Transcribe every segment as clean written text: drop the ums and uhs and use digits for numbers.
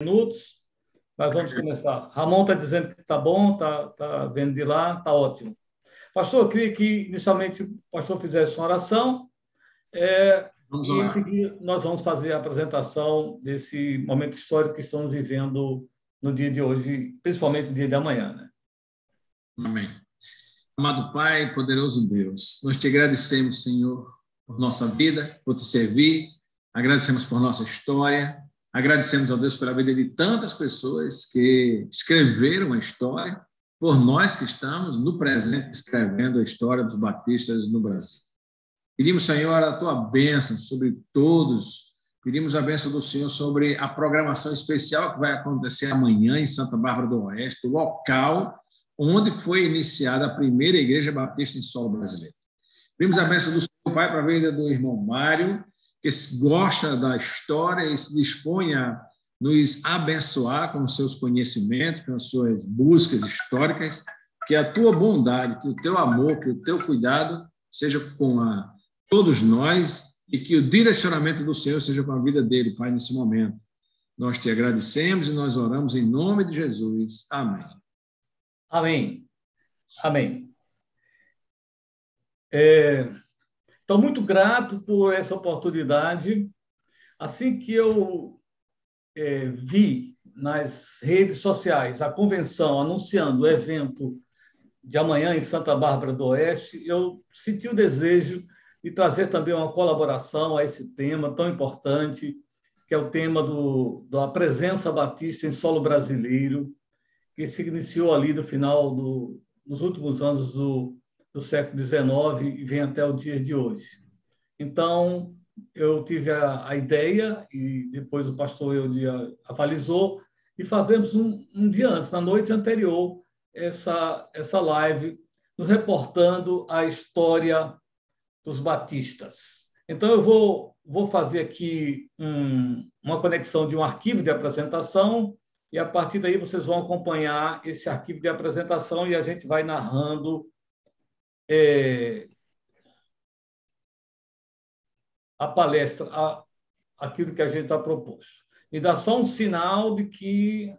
Minutos, mas vamos começar. Ramon está dizendo que está bom, está vendo de lá, está ótimo. Pastor, eu queria que inicialmente o pastor fizesse uma oração Vamos e em orar. seguida nós vamos fazer a apresentação desse momento histórico que estamos vivendo no dia de hoje, principalmente no dia de amanhã, né? Amém. Amado Pai, poderoso Deus, nós te agradecemos, Senhor, por nossa vida, por te servir, agradecemos por nossa história, agradecemos, ó Deus, pela vida de tantas pessoas que escreveram a história, por nós que estamos no presente escrevendo a história dos batistas no Brasil. Pedimos, Senhor, a tua bênção sobre todos, pedimos a bênção do Senhor sobre a programação especial que vai acontecer amanhã em Santa Bárbara do Oeste, o local onde foi iniciada a primeira igreja batista em solo brasileiro. Pedimos a bênção do Senhor, Pai, para a vida do irmão Mário, que gosta da história e se dispõe a nos abençoar com os seus conhecimentos, com as suas buscas históricas, que a tua bondade, que o teu amor, que o teu cuidado seja com todos nós e que o direcionamento do Senhor seja com a vida dele, Pai, nesse momento. Nós te agradecemos e nós oramos em nome de Jesus. Amém. Amém. Amém. Estou muito grato por essa oportunidade. Assim que eu vi nas redes sociais a convenção anunciando o evento de amanhã em Santa Bárbara do Oeste, eu senti o desejo de trazer também uma colaboração a esse tema tão importante, que é o tema da presença batista em solo brasileiro, que se iniciou ali no final nos últimos anos do século XIX e vem até o dia de hoje. Então, eu tive a ideia, e depois o pastor Eudia avalizou, e fazemos um dia antes, na noite anterior, essa live, nos reportando a história dos batistas. Então, eu vou fazer aqui uma conexão de um arquivo de apresentação, e a partir daí vocês vão acompanhar esse arquivo de apresentação e a gente vai narrando a palestra, aquilo que a gente está proposto. Me dá só um sinal de que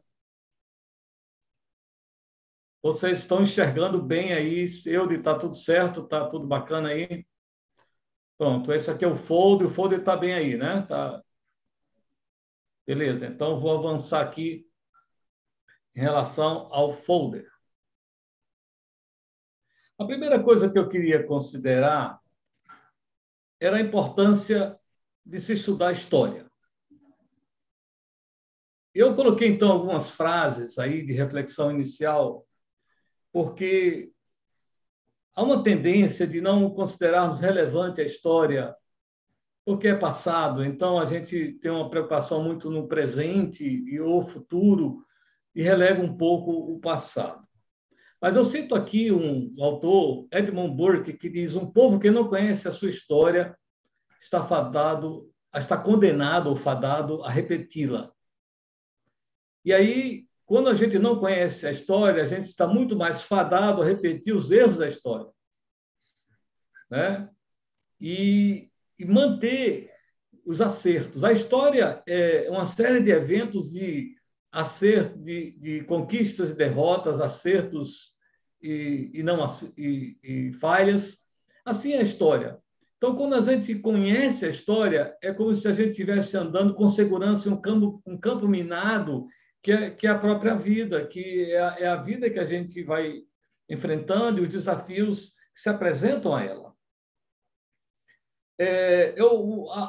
vocês estão enxergando bem aí. Está tudo certo, está tudo bacana aí. Pronto, esse aqui é o folder está bem aí, né? Tá. Beleza, então vou avançar aqui em relação ao folder. A primeira coisa que eu queria considerar era a importância de se estudar história. Eu coloquei, então, algumas frases aí de reflexão inicial, porque há uma tendência de não considerarmos relevante a história porque é passado, então a gente tem uma preocupação muito no presente e o futuro e relega um pouco o passado. Mas eu cito aqui um autor, Edmund Burke, que diz: um povo que não conhece a sua história está condenado ou fadado a repeti-la. E aí, quando a gente não conhece a história, a gente está muito mais fadado a repetir os erros da história, né? E manter os acertos. A história é uma série de eventos de acerto, de conquistas e derrotas, acertos e falhas. Assim é a história. Então, quando a gente conhece a história, é como se a gente estivesse andando com segurança em um campo minado, que é a própria vida, que é a vida que a gente vai enfrentando e os desafios que se apresentam a ela.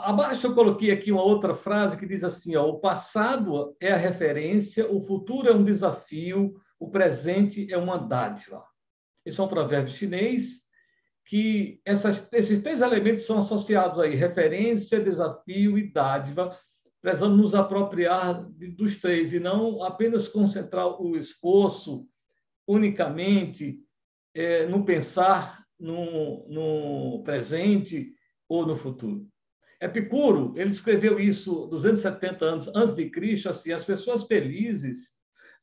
Abaixo eu coloquei aqui uma outra frase que diz assim: o passado é a referência, o futuro é um desafio, o presente é uma dádiva. Esse é um provérbio chinês que esses três elementos são associados aí: referência, desafio e dádiva. Precisamos nos apropriar dos três e não apenas concentrar o esforço unicamente no pensar no presente ou no futuro. Epicuro, ele escreveu isso 270 anos antes de Cristo, assim: as pessoas felizes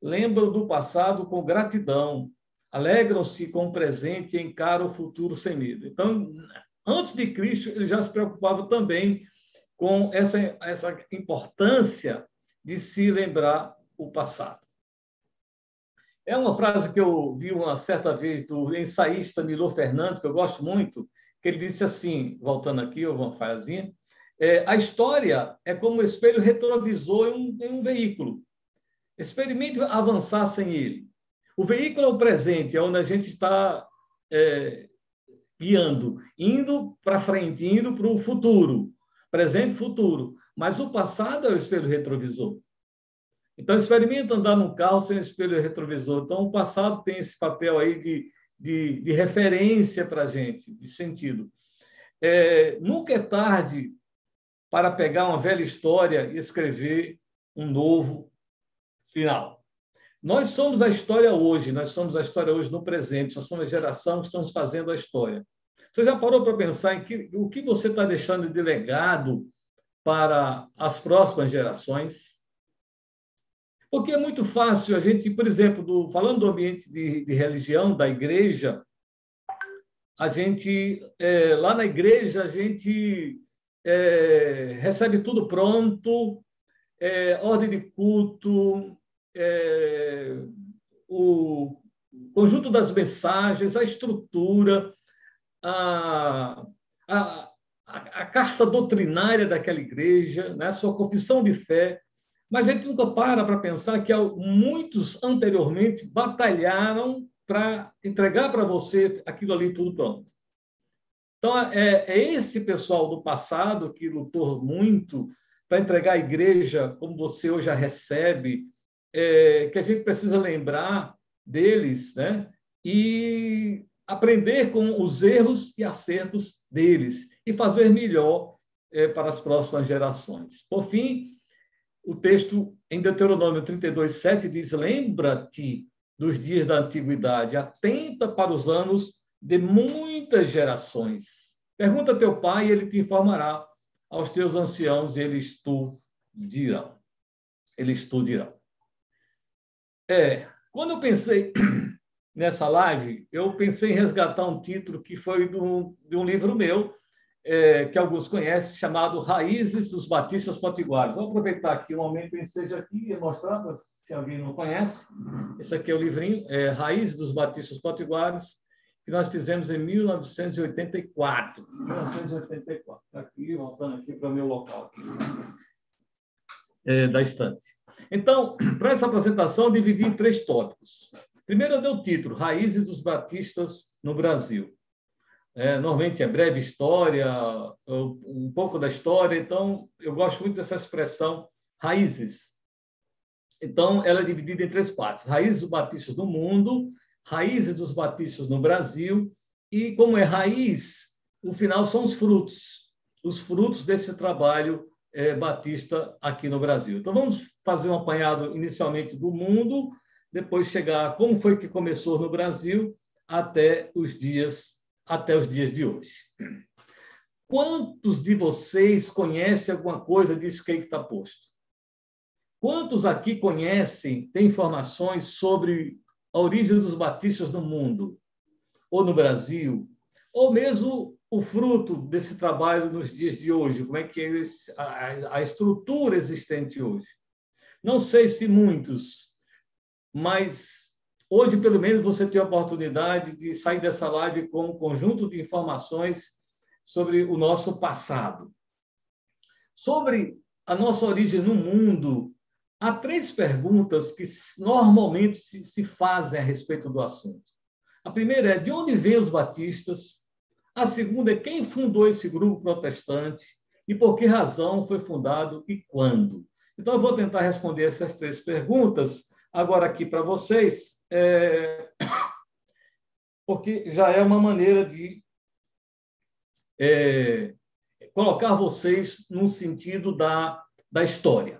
lembram do passado com gratidão, alegram-se com o presente e encaram o futuro sem medo. Então, antes de Cristo, ele já se preocupava também com essa importância de se lembrar o passado. É uma frase que eu vi uma certa vez do ensaísta Milor Fernandes, que eu gosto muito, que ele disse assim, voltando aqui, uma frasinha, a história é como um espelho retrovisor em um veículo. Experimente avançar sem ele. O veículo é o presente, é onde a gente está guiando, indo para frente, indo para o futuro, presente e futuro. Mas o passado é o espelho retrovisor. Então, experimenta andar num carro sem espelho retrovisor. Então, o passado tem esse papel aí de referência para a gente, de sentido. Nunca é tarde para pegar uma velha história e escrever um novo final. Nós somos a história hoje, nós somos a história hoje no presente, nós somos a geração que estamos fazendo a história. Você já parou para pensar em o que você está deixando de legado para as próximas gerações? Porque é muito fácil a gente, por exemplo, falando do ambiente de religião, da igreja, a gente, lá na igreja, a gente recebe tudo pronto, ordem de culto, o conjunto das mensagens, a estrutura, a carta doutrinária daquela igreja, né, a sua confissão de fé, mas a gente nunca para pensar que muitos anteriormente batalharam para entregar para você aquilo ali tudo pronto. Então, é esse pessoal do passado que lutou muito para entregar a igreja como você hoje a recebe, que a gente precisa lembrar deles, né? E aprender com os erros e acertos deles e fazer melhor para as próximas gerações. Por fim, o texto em Deuteronômio 32:7 diz: lembra-te dos dias da antiguidade, atenta para os anos de muitas gerações. Pergunta a teu pai e ele te informará, aos teus anciãos eles te dirão. Quando eu pensei nessa live, eu pensei em resgatar um título que foi de um livro meu, que alguns conhecem, chamado Raízes dos Batistas Potiguares. Vou aproveitar aqui o momento em que seja aqui e mostrar, se alguém não conhece. Esse aqui é o livrinho, Raízes dos Batistas Potiguares, que nós fizemos em 1984. 1984. Aqui, voltando aqui para o meu local aqui, da estante. Então, para essa apresentação, eu dividi em 3 tópicos. Primeiro, eu dei o título, Raízes dos Batistas no Brasil. Normalmente é breve história, um pouco da história, então eu gosto muito dessa expressão, raízes. Então, ela é dividida em 3 partes, raízes dos batistas no mundo, raízes dos batistas no Brasil, e como é raiz, o final são os frutos desse trabalho batista aqui no Brasil. Então, vamos fazer um apanhado inicialmente do mundo, depois chegar a como foi que começou no Brasil até os dias de hoje. Quantos de vocês conhecem alguma coisa disso que está posto? Quantos aqui conhecem, têm informações sobre a origem dos batistas no mundo, ou no Brasil, ou mesmo o fruto desse trabalho nos dias de hoje? Como é que é a estrutura existente hoje? Não sei se muitos, mas hoje, pelo menos, você tem a oportunidade de sair dessa live com um conjunto de informações sobre o nosso passado. Sobre a nossa origem no mundo, há 3 perguntas que normalmente se fazem a respeito do assunto. A primeira é: de onde vêm os batistas? A segunda é: quem fundou esse grupo protestante? E por que razão foi fundado e quando? Então, eu vou tentar responder essas 3 perguntas agora aqui para vocês, porque já é uma maneira de colocar vocês no sentido da história.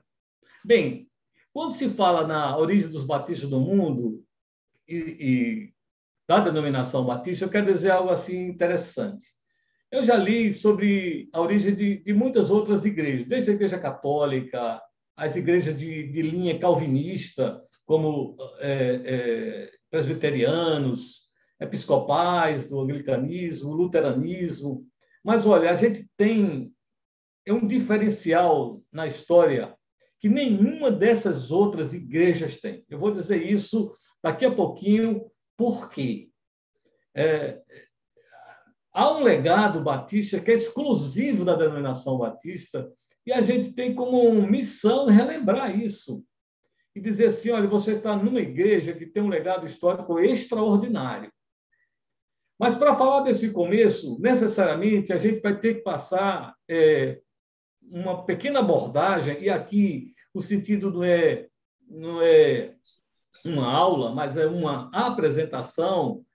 Bem, quando se fala na origem dos batistas do mundo e da denominação batista, eu quero dizer algo assim interessante. Eu já li sobre a origem de muitas outras igrejas, desde a Igreja Católica, as igrejas de linha calvinista, como presbiterianos, episcopais, do anglicanismo, luteranismo. Mas, olha, a gente tem um diferencial na história que nenhuma dessas outras igrejas tem. Eu vou dizer isso daqui a pouquinho, por quê? Há um legado batista que é exclusivo da denominação batista, e a gente tem como missão relembrar isso. E dizer assim, olha, você está numa igreja que tem um legado histórico extraordinário. Mas, para falar desse começo, necessariamente, a gente vai ter que passar uma pequena abordagem, e aqui o sentido não é uma aula, mas é uma apresentação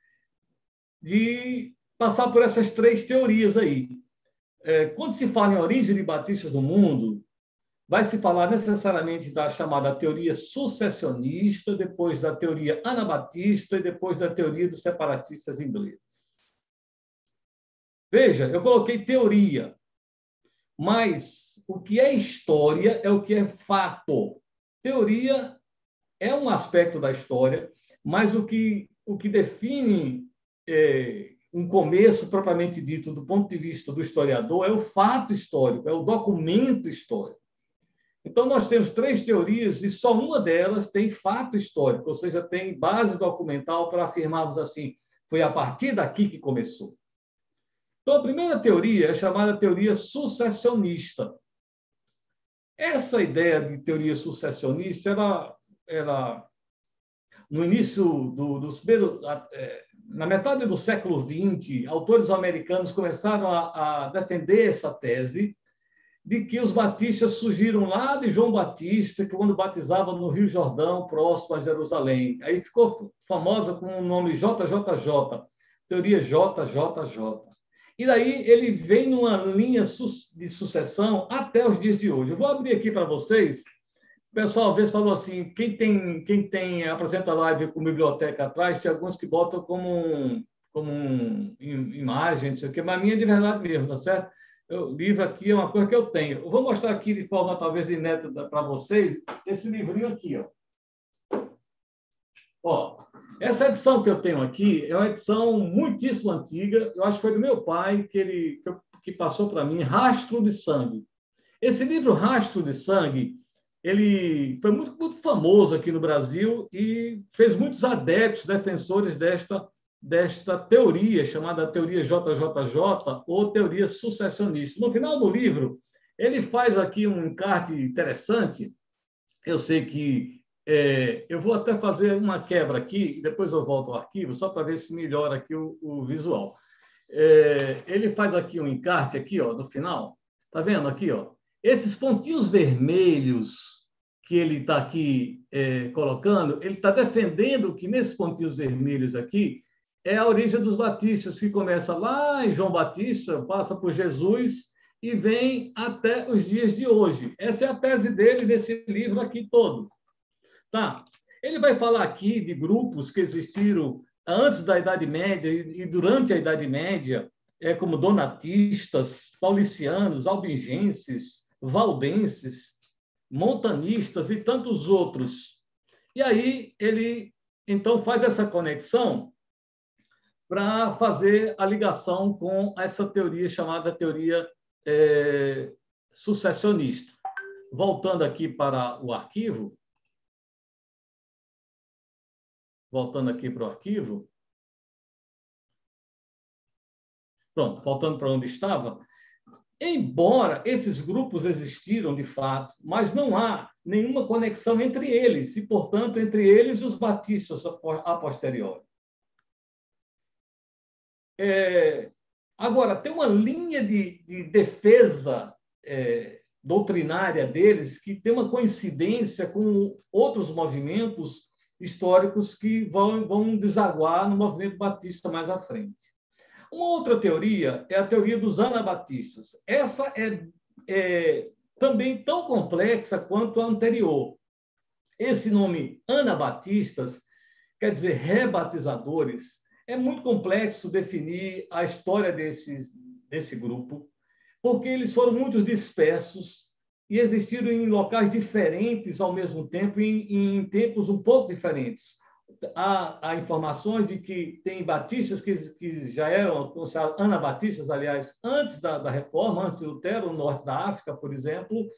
de passar por essas três teorias aí. Quando se fala em origem de batistas do mundo, vai se falar necessariamente da chamada teoria sucessionista, depois da teoria anabatista e depois da teoria dos separatistas ingleses. Veja, eu coloquei teoria, mas o que é história é o que é fato. Teoria é um aspecto da história, mas o que define um começo propriamente dito do ponto de vista do historiador é o fato histórico, é o documento histórico. Então, nós temos três teorias e só uma delas tem fato histórico, ou seja, tem base documental para afirmarmos assim, foi a partir daqui que começou. Então, a primeira teoria é chamada teoria sucessionista. Essa ideia de teoria sucessionista, ela no início na metade do século XX, autores americanos começaram a defender essa tese de que os batistas surgiram lá de João Batista, que quando batizava no Rio Jordão, próximo a Jerusalém. Aí ficou famosa com o nome JJJ, teoria JJJ. E daí ele vem numa linha de sucessão até os dias de hoje. Eu vou abrir aqui para vocês. O pessoal às vezes falou assim, quem tem apresenta live com biblioteca atrás, tem alguns que botam como imagem, não sei o quê, mas a minha é de verdade mesmo, tá certo? O livro aqui é uma coisa que eu tenho. Eu vou mostrar aqui de forma talvez inédita para vocês esse livrinho aqui, ó. Essa edição que eu tenho aqui é uma edição muitíssimo antiga. Eu acho que foi do meu pai que passou para mim, Rastro de Sangue. Esse livro Rastro de Sangue, ele foi muito, muito famoso aqui no Brasil e fez muitos adeptos, defensores desta teoria, chamada teoria JJJ, ou teoria sucessionista. No final do livro, ele faz aqui um encarte interessante. Eu sei que eu vou até fazer uma quebra aqui, e depois eu volto ao arquivo, só para ver se melhora aqui o visual. Ele faz aqui um encarte, aqui, ó, no final. Está vendo aqui? Ó? Esses pontinhos vermelhos que ele está aqui colocando, ele está defendendo que nesses pontinhos vermelhos aqui, é a origem dos batistas, que começa lá em João Batista, passa por Jesus e vem até os dias de hoje. Essa é a tese dele nesse livro aqui todo. Tá? Ele vai falar aqui de grupos que existiram antes da Idade Média e durante a Idade Média, como donatistas, paulicianos, albingenses, valdenses, montanistas e tantos outros. E aí ele, então, faz essa conexão para fazer a ligação com essa teoria chamada teoria sucessionista. Voltando aqui para o arquivo. Voltando aqui para o arquivo. Pronto, voltando para onde estava. Embora esses grupos existiram de fato, mas não há nenhuma conexão entre eles, e, portanto, entre eles e os batistas a posteriori. Agora, tem uma linha de defesa doutrinária deles que tem uma coincidência com outros movimentos históricos que vão desaguar no movimento batista mais à frente. Uma outra teoria é a teoria dos anabatistas. Essa é também tão complexa quanto a anterior. Esse nome anabatistas quer dizer rebatizadores. É muito complexo definir a história desse grupo, porque eles foram muito dispersos e existiram em locais diferentes ao mesmo tempo, em tempos um pouco diferentes. Há informações de que tem batistas que já eram considerados anabatistas, aliás, antes da reforma, antes de Lutero, no norte da África, por exemplo,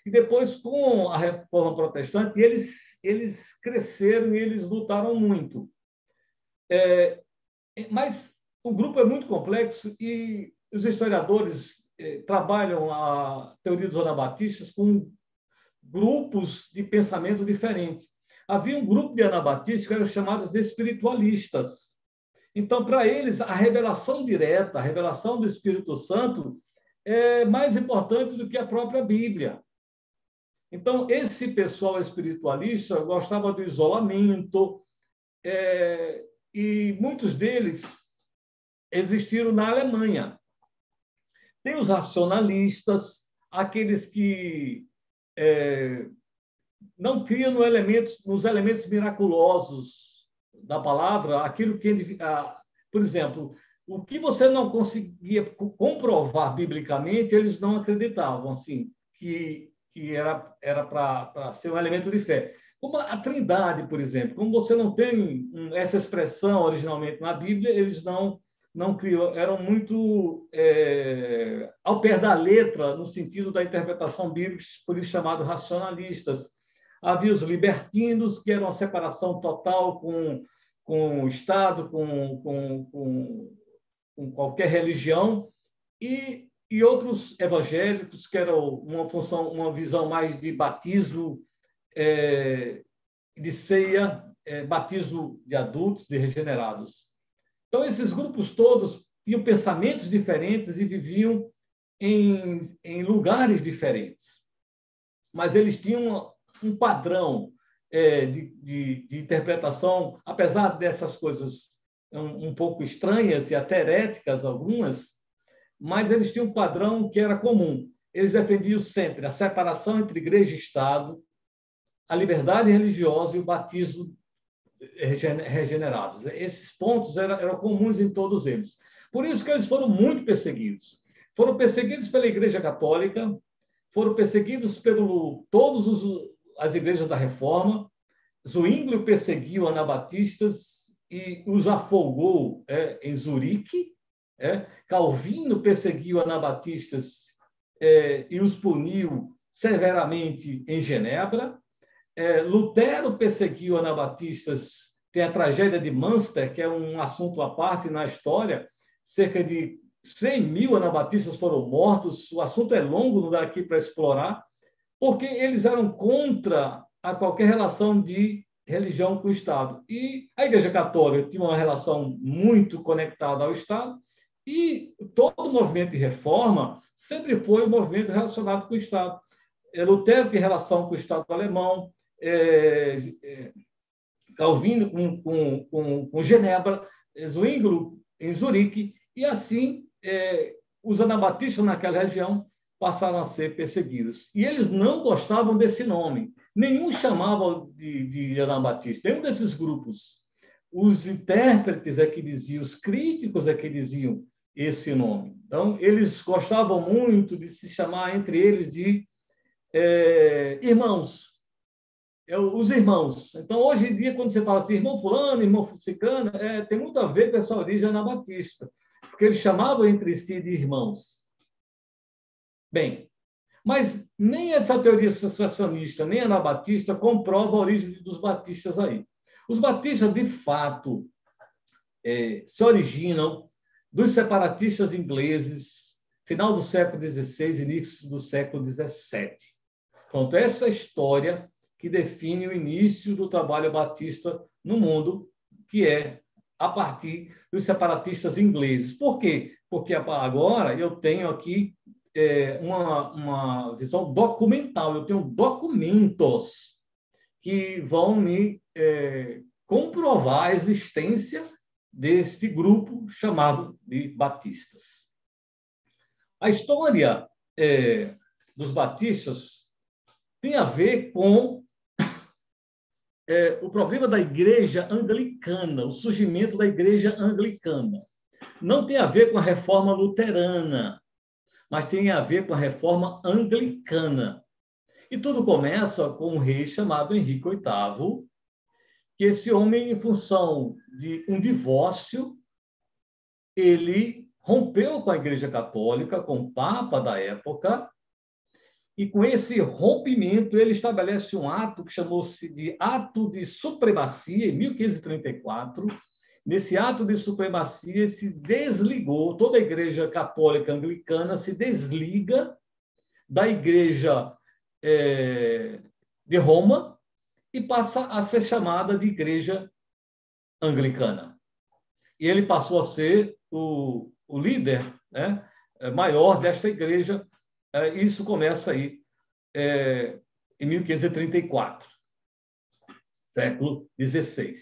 E depois, com a Reforma Protestante, eles cresceram e eles lutaram muito. Mas o grupo é muito complexo e os historiadores trabalham a teoria dos anabatistas com grupos de pensamento diferentes. Havia um grupo de anabatistas que eram chamados de espiritualistas. Então, para eles, a revelação direta, a revelação do Espírito Santo é mais importante do que a própria Bíblia. Então, esse pessoal espiritualista gostava do isolamento, e muitos deles existiram na Alemanha. Tem os racionalistas, aqueles que não criam nos elementos miraculosos da palavra, aquilo que, por exemplo, o que você não conseguia comprovar biblicamente, eles não acreditavam, assim, que era para ser um elemento de fé. Como a Trindade, por exemplo, como você não tem essa expressão originalmente na Bíblia, eles não criou, eram muito ao pé da letra, no sentido da interpretação bíblica, por isso chamados racionalistas. Havia os libertinos, que eram a separação total com o Estado, com qualquer religião, e outros evangélicos, que eram uma visão mais de batismo, de ceia, batismo de adultos, de regenerados. Então, esses grupos todos tinham pensamentos diferentes e viviam em lugares diferentes. Mas eles tinham um padrão de interpretação, apesar dessas coisas um pouco estranhas e até heréticas algumas, mas eles tinham um padrão que era comum. Eles defendiam sempre a separação entre igreja e Estado, a liberdade religiosa e o batismo regenerados. Esses pontos eram comuns em todos eles. Por isso que eles foram muito perseguidos. Foram perseguidos pela Igreja Católica, foram perseguidos por todas as igrejas da Reforma. Zwinglio perseguiu anabatistas e os afogou em Zurique. Calvino perseguiu anabatistas e os puniu severamente em Genebra. Lutero perseguiu anabatistas. Tem a tragédia de Münster, que é um assunto à parte na história. Cerca de 100.000 anabatistas foram mortos. O assunto é longo, não dá aqui para explorar, porque eles eram contra a qualquer relação de religião com o Estado. E a Igreja Católica tinha uma relação muito conectada ao Estado, e todo o movimento de reforma sempre foi um movimento relacionado com o Estado. Lutero tem relação com o Estado alemão, Calvino com Genebra, Zwinglio em Zurique, e assim os anabatistas naquela região passaram a ser perseguidos. E eles não gostavam desse nome. Nenhum chamava de anabatista. Nenhum desses grupos. Os intérpretes é que diziam, os críticos é que diziam esse nome. Então, eles gostavam muito de se chamar entre eles de irmãos. Os irmãos. Então, hoje em dia, quando você fala assim, irmão fulano, irmão ciclano, tem muito a ver com essa origem anabatista, porque eles chamavam entre si de irmãos. Bem, mas nem essa teoria associacionista, nem anabatista comprova a origem dos batistas aí. Os batistas, de fato, se originam dos separatistas ingleses, final do século XVI, início do século XVII. Pronto, essa história que define o início do trabalho batista no mundo, que é a partir dos separatistas ingleses. Por quê? Porque agora eu tenho aqui uma visão documental, eu tenho documentos que vão me comprovar a existência deste grupo chamado de batistas. A história dos batistas tem a ver com o problema da igreja anglicana, o surgimento da igreja anglicana. Não tem a ver com a reforma luterana, mas tem a ver com a reforma anglicana. E tudo começa com um rei chamado Henrique VIII, que esse homem, em função de um divórcio, ele rompeu com a Igreja Católica, com o Papa da época, e com esse rompimento ele estabelece um ato que chamou-se de Ato de Supremacia, em 1534. Nesse ato de supremacia se desligou, toda a Igreja Católica Anglicana se desliga da Igreja de Roma e passa a ser chamada de Igreja Anglicana. E ele passou a ser o líder, né, maior desta igreja. Isso começa aí em 1534, século XVI.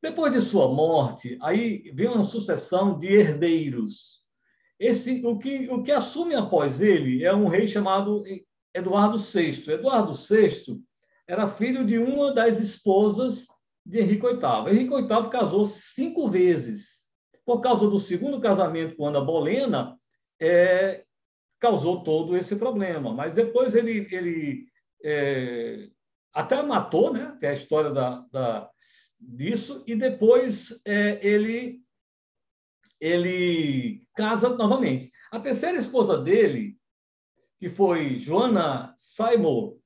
Depois de sua morte, aí vem uma sucessão de herdeiros. O que assume após ele é um rei chamado Eduardo VI. Eduardo VI era filho de uma das esposas de Henrique VIII. Henrique VIII casou-se 5 vezes. Por causa do segundo casamento com Ana Bolena, causou todo esse problema. Mas depois ele até matou, né? Que é a história disso, e depois ele casa novamente. A terceira esposa dele, que foi Joana Seymour,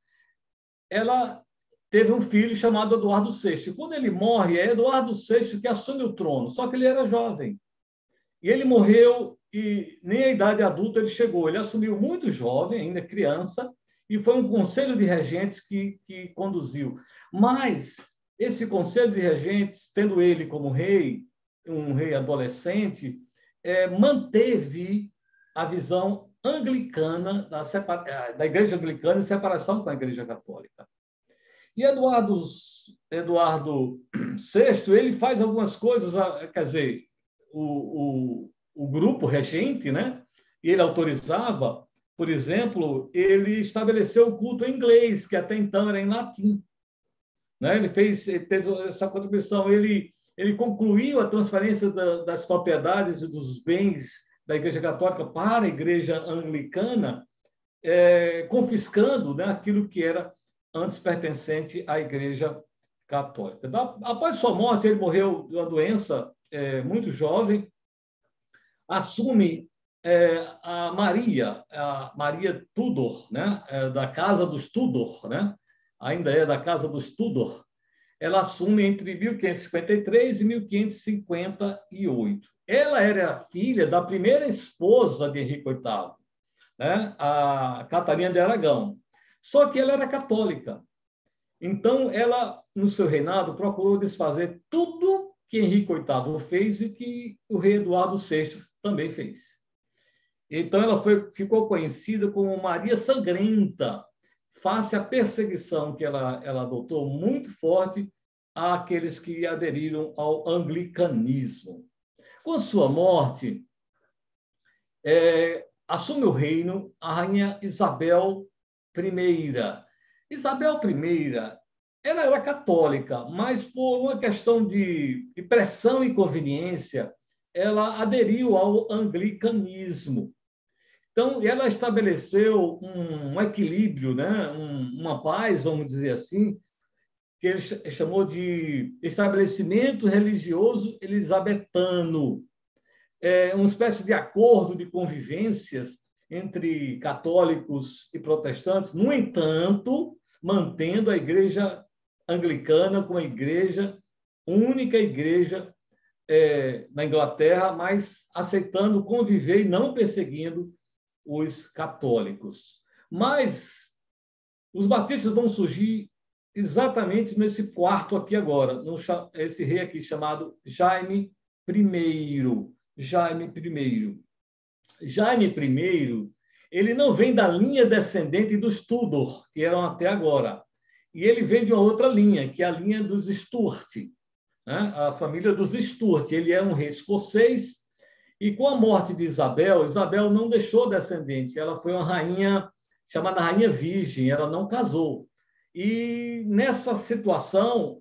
ela teve um filho chamado Eduardo VI. Quando ele morre, é Eduardo VI que assume o trono, só que ele era jovem. E ele morreu e nem a idade adulta ele chegou. Ele assumiu muito jovem, ainda criança, e foi um conselho de regentes que conduziu. Mas esse conselho de regentes, tendo ele como rei, um rei adolescente, manteve a visão anglicana da Igreja Anglicana em separação com a Igreja Católica. E Eduardo VI, ele faz algumas coisas, quer dizer, o grupo regente, né? Ele autorizava, por exemplo, ele estabeleceu o culto em inglês, que até então era em latim. Né? Ele teve essa contribuição, ele concluiu a transferência das propriedades e dos bens da Igreja Católica para a Igreja Anglicana, confiscando, né, aquilo que era antes pertencente à Igreja Católica. Após sua morte, ele morreu de uma doença muito jovem, assume a Maria Tudor, né, da Casa dos Tudor, né, ainda é da Casa dos Tudor. Ela assume entre 1553 e 1558. Ela era filha da primeira esposa de Henrique VIII, né, a Catarina de Aragão. Só que ela era católica. Então, ela, no seu reinado, procurou desfazer tudo que Henrique VIII fez e que o rei Eduardo VI também fez. Então, ela ficou conhecida como Maria Sangrenta, face à perseguição que ela adotou muito forte àqueles que aderiram ao anglicanismo. Com sua morte, assume o reino a rainha Isabel I. Isabel I, ela era católica, mas por uma questão de pressão e conveniência, ela aderiu ao anglicanismo. Então, ela estabeleceu um equilíbrio, né? Uma paz, vamos dizer assim, que ele chamou de estabelecimento religioso elisabetano, uma espécie de acordo de convivências entre católicos e protestantes, no entanto, mantendo a Igreja Anglicana como a única igreja na Inglaterra, mas aceitando conviver e não perseguindo os católicos. Mas os batistas vão surgir exatamente nesse quarto aqui agora, esse rei aqui chamado Jaime I. Jaime I, ele não vem da linha descendente dos Tudor, que eram até agora. E ele vem de uma outra linha, que é a linha dos Stuart, né? A família dos Stuart. Ele é um rei escocês, e com a morte de Isabel não deixou descendente. Ela foi uma rainha chamada Rainha Virgem, ela não casou. E nessa situação,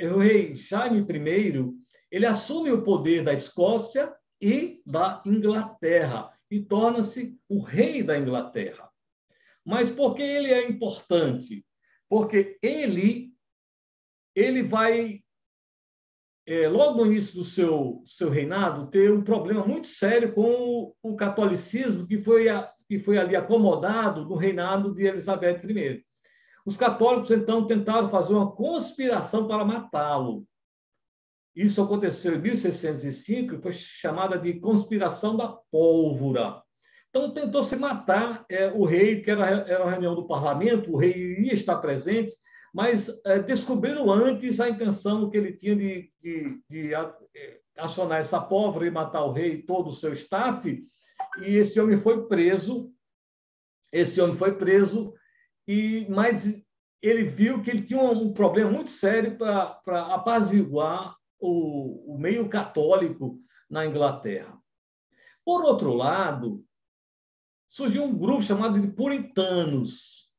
o rei Jaime I, ele assume o poder da Escócia e da Inglaterra e torna-se o rei da Inglaterra. Mas por que ele é importante? Porque ele vai, logo no início do seu reinado, ter um problema muito sério com o catolicismo, que e foi ali acomodado no reinado de Elizabeth I. Os católicos, então, tentaram fazer uma conspiração para matá-lo. Isso aconteceu em 1605 e foi chamada de conspiração da pólvora. Então, tentou se matar o rei, que era a reunião do parlamento, o rei iria estar presente, mas descobriram antes a intenção que ele tinha de acionar essa pólvora e matar o rei e todo o seu staff, e esse homem foi preso. Mas ele viu que ele tinha um problema muito sério para apaziguar o meio católico na Inglaterra. Por outro lado, surgiu um grupo chamado de puritanos,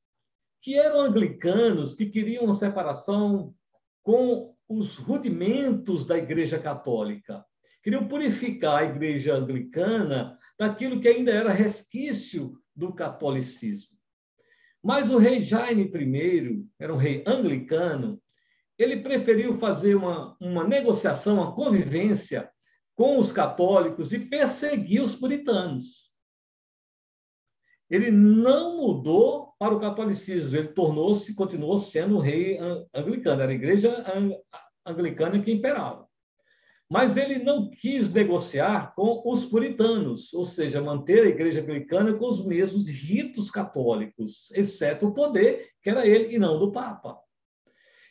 que eram anglicanos que queriam uma separação com os rudimentos da Igreja Católica. Queriam purificar a Igreja Anglicana daquilo que ainda era resquício do catolicismo. Mas o rei Jaime I, era um rei anglicano, ele preferiu fazer uma negociação, uma convivência com os católicos e perseguir os puritanos. Ele não mudou para o catolicismo, ele continuou sendo um rei anglicano, era a igreja anglicana que imperava. Mas ele não quis negociar com os puritanos, ou seja, manter a igreja anglicana com os mesmos ritos católicos, exceto o poder, que era ele e não do Papa.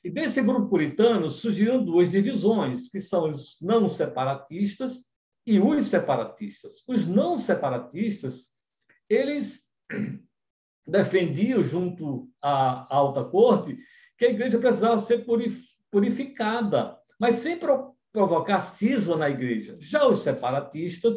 E desse grupo puritano surgiram duas divisões, que são os não separatistas e os separatistas. Os não separatistas, eles defendiam, junto à alta corte, que a igreja precisava ser purificada, mas sem provocar cisma na igreja. Já os separatistas,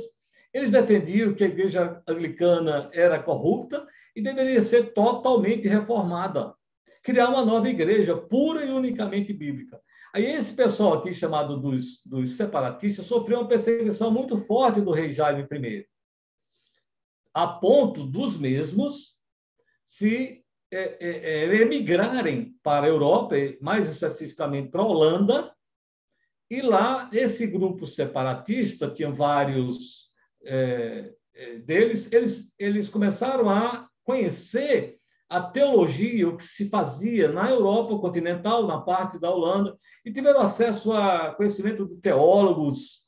eles defendiam que a igreja anglicana era corrupta e deveria ser totalmente reformada, criar uma nova igreja pura e unicamente bíblica. Aí esse pessoal aqui, chamado dos separatistas, sofreu uma perseguição muito forte do rei Jaime I, a ponto dos mesmos se emigrarem para a Europa, mais especificamente para a Holanda, e lá esse grupo separatista, tinha vários deles, eles começaram a conhecer a teologia, o que se fazia na Europa continental, na parte da Holanda, e tiveram acesso a conhecimento de teólogos,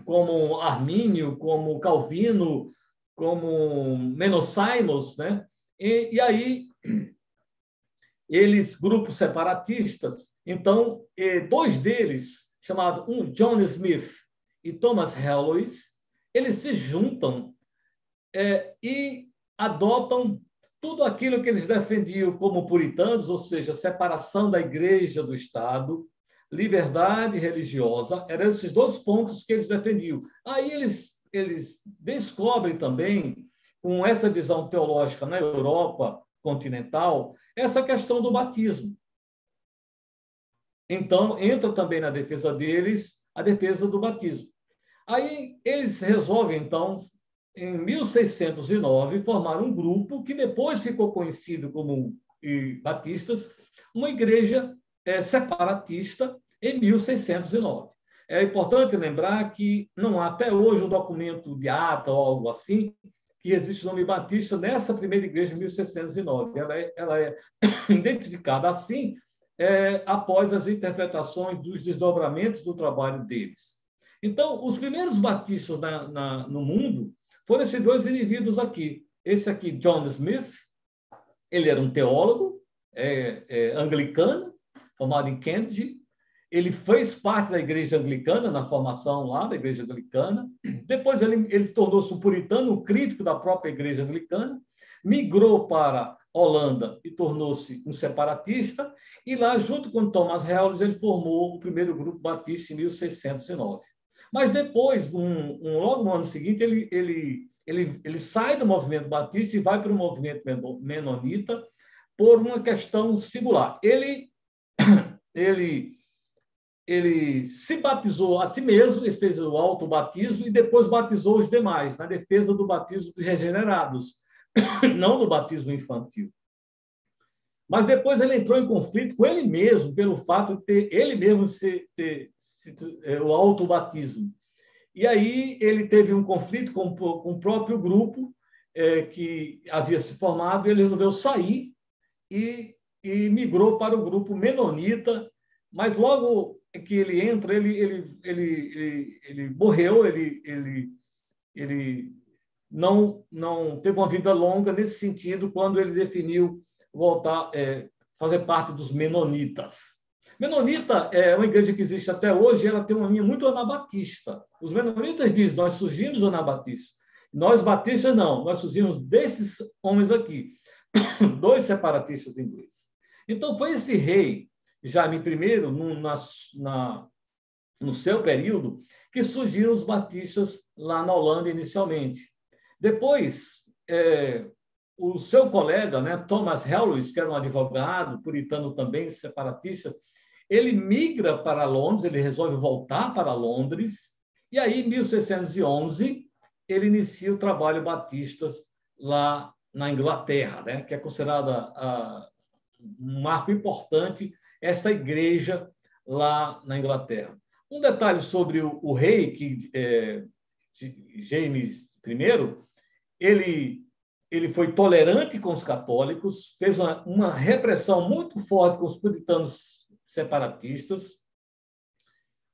como Armínio, como Calvino, como Menossaios, né? E aí, grupos separatistas, então, dois deles, chamados John Smith e Thomas Hallowes, eles se juntam e adotam tudo aquilo que eles defendiam como puritanos, ou seja, separação da igreja do Estado, liberdade religiosa, eram esses dois pontos que eles defendiam. Aí eles descobrem também, com essa visão teológica na Europa continental, essa questão do batismo. Então, entra também na defesa deles a defesa do batismo. Aí eles resolvem, então, em 1609, formar um grupo que depois ficou conhecido como batistas, uma igreja separatista, em 1609. É importante lembrar que não há até hoje um documento de ata ou algo assim que existe o nome batista nessa primeira igreja de 1609. Ela é identificada assim após as interpretações dos desdobramentos do trabalho deles. Então, os primeiros batistas no mundo foram esses dois indivíduos aqui. Esse aqui, John Smith, ele era um teólogo anglicano, formado em Cambridge. Ele fez parte da igreja anglicana, na formação lá da igreja anglicana. Depois ele tornou-se um puritano, um crítico da própria igreja anglicana. Migrou para a Holanda e tornou-se um separatista. E lá, junto com Thomas Hallowes, ele formou o primeiro grupo batista em 1609. Mas depois, logo no ano seguinte, ele sai do movimento batista e vai para o movimento menonita por uma questão singular. Ele se batizou a si mesmo, ele fez o autobatismo e depois batizou os demais, na defesa do batismo dos regenerados, não do batismo infantil. Mas depois ele entrou em conflito com ele mesmo, pelo fato de ter ele mesmo o autobatismo. E aí ele teve um conflito com o próprio grupo que havia se formado, e ele resolveu sair e migrou para o grupo menonita, mas logo que ele entra, ele morreu, ele não teve uma vida longa nesse sentido, quando ele definiu voltar, fazer parte dos menonitas. Menonita é uma igreja que existe até hoje, ela tem uma linha muito anabatista. Os menonitas dizem, nós surgimos do Anabaptista. Nós batistas não, nós surgimos desses homens aqui, dois separatistas ingleses. Então, foi esse rei, Jaime I, no seu período, que surgiram os batistas lá na Holanda inicialmente. Depois, o seu colega, né, Thomas Helwys, que era um advogado, puritano também, separatista, ele migra para Londres, ele resolve voltar para Londres, e aí, em 1611, ele inicia o trabalho batista lá na Inglaterra, né, que é considerada um marco importante, esta igreja lá na Inglaterra. Um detalhe sobre o rei, James I, ele foi tolerante com os católicos, fez uma repressão muito forte com os puritanos separatistas.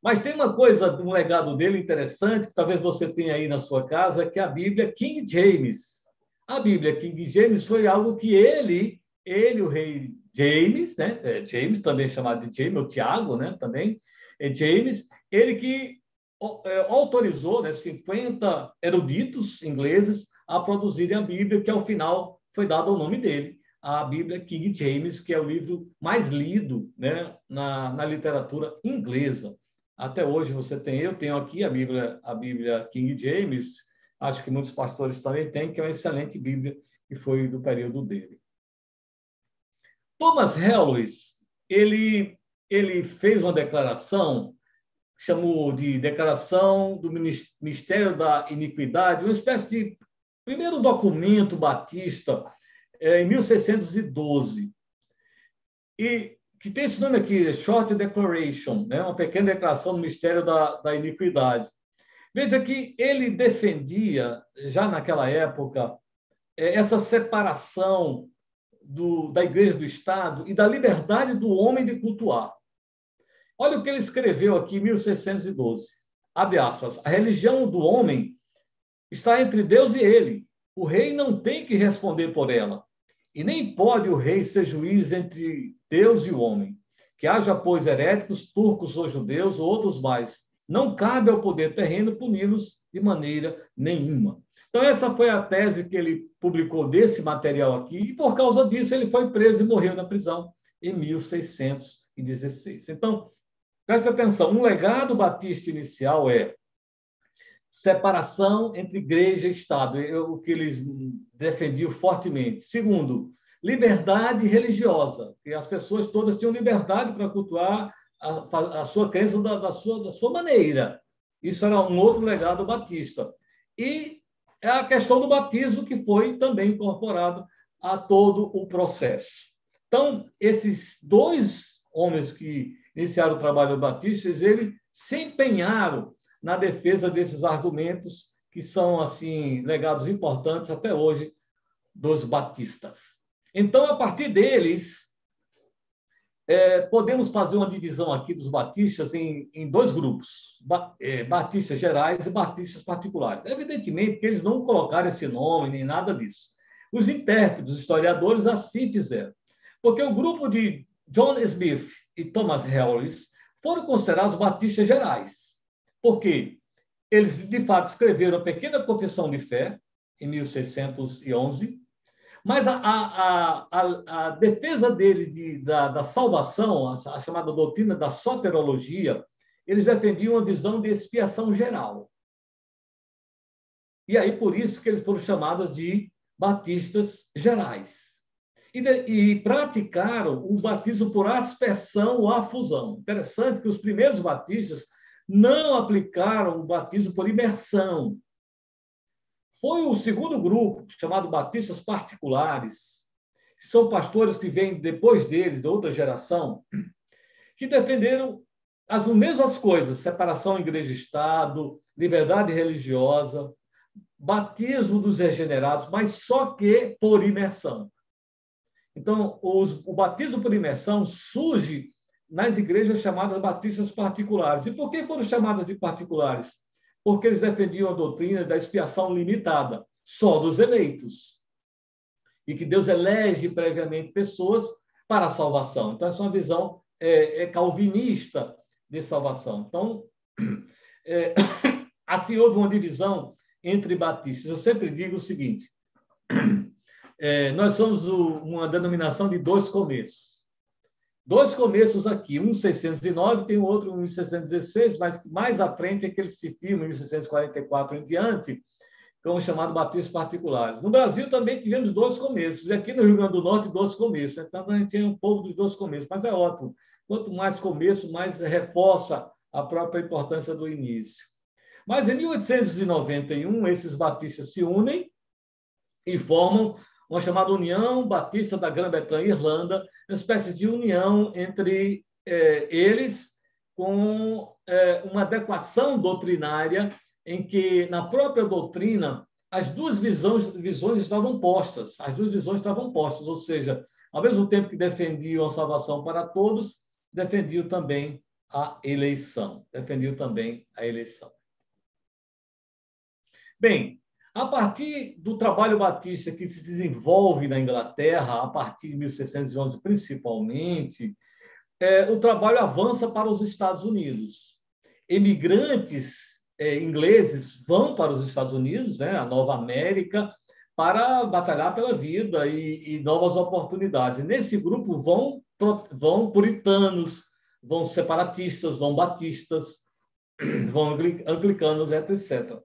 Mas tem uma coisa, um legado dele interessante, que talvez você tenha aí na sua casa, que é a Bíblia King James. A Bíblia King James foi algo que ele, o rei James, né? James, também chamado de James, ou Tiago, né? Também é James, ele que autorizou, né, 50 eruditos ingleses a produzirem a Bíblia, que ao final foi dado o nome dele, a Bíblia King James, que é o livro mais lido, né, na literatura inglesa. Até hoje eu tenho aqui a Bíblia King James, acho que muitos pastores também têm, que é uma excelente Bíblia, que foi do período dele. Thomas Helwys, ele fez uma declaração, chamou de Declaração do Mistério da Iniquidade, uma espécie de primeiro documento batista, em 1612, e que tem esse nome aqui, Short Declaration, né? Uma pequena declaração do mistério da iniquidade. Veja que ele defendia, já naquela época, essa separação da igreja do Estado e da liberdade do homem de cultuar. Olha o que ele escreveu aqui em 1612. Abre aspas. A religião do homem está entre Deus e ele. O rei não tem que responder por ela. E nem pode o rei ser juiz entre Deus e o homem. Que haja, pois, heréticos, turcos ou judeus, ou outros mais. Não cabe ao poder terreno puni-los de maneira nenhuma. Então, essa foi a tese que ele publicou desse material aqui, e por causa disso ele foi preso e morreu na prisão em 1616. Então, preste atenção, um legado batista inicial é separação entre igreja e Estado, o que eles defendiam fortemente. Segundo, liberdade religiosa, que as pessoas todas tinham liberdade para cultuar a sua crença da sua maneira. Isso era um outro legado batista. E é a questão do batismo, que foi também incorporado a todo o processo. Então, esses dois homens que iniciaram o trabalho batista, eles se empenharam na defesa desses argumentos que são, assim, legados importantes até hoje dos batistas. Então, a partir deles, podemos fazer uma divisão aqui dos batistas em dois grupos, batistas gerais e batistas particulares. Evidentemente que eles não colocaram esse nome nem nada disso. Os intérpretes, os historiadores, assim fizeram. Porque o grupo de John Smith e Thomas Helwys foram considerados batistas gerais. Porque eles, de fato, escreveram a Pequena Confissão de Fé, em 1611, mas a defesa deles da salvação, a chamada doutrina da soterologia, eles defendiam uma visão de expiação geral. E aí, por isso que eles foram chamados de batistas gerais. E praticaram o batismo por aspersão ou afusão. Interessante que os primeiros batistas não aplicaram o batismo por imersão. Foi o segundo grupo, chamado batistas particulares, que são pastores que vêm depois deles, de outra geração, que defenderam as mesmas coisas, separação igreja e Estado, liberdade religiosa, batismo dos regenerados, mas só que por imersão. Então, o batismo por imersão surge nas igrejas chamadas batistas particulares. E por que foram chamadas de particulares? Porque eles defendiam a doutrina da expiação limitada, só dos eleitos. E que Deus elege previamente pessoas para a salvação. Então, essa é uma visão calvinista de salvação. Então, assim houve uma divisão entre batistas. Eu sempre digo o seguinte, nós somos uma denominação de dois começos. Dois começos aqui, um em 609, tem o outro em 1616, mas mais à frente é que ele se firma em 1644 em diante, com o chamado batistas particulares. No Brasil também tivemos dois começos, e aqui no Rio Grande do Norte, dois começos. Então, a gente tinha um povo dos dois começos, mas é ótimo. Quanto mais começo, mais reforça a própria importância do início. Mas em 1891, esses batistas se unem e formam uma chamada União Batista da Grã-Bretanha e Irlanda, uma espécie de união entre eles, com uma adequação doutrinária, em que, na própria doutrina, as duas visões estavam postas, ou seja, ao mesmo tempo que defendiam a salvação para todos, defendiam também a eleição. Bem, a partir do trabalho batista que se desenvolve na Inglaterra, a partir de 1611 principalmente, o trabalho avança para os Estados Unidos. Emigrantes ingleses vão para os Estados Unidos, a Nova América, para batalhar pela vida e novas oportunidades. E nesse grupo vão puritanos, vão separatistas, vão batistas, vão anglicanos, etc.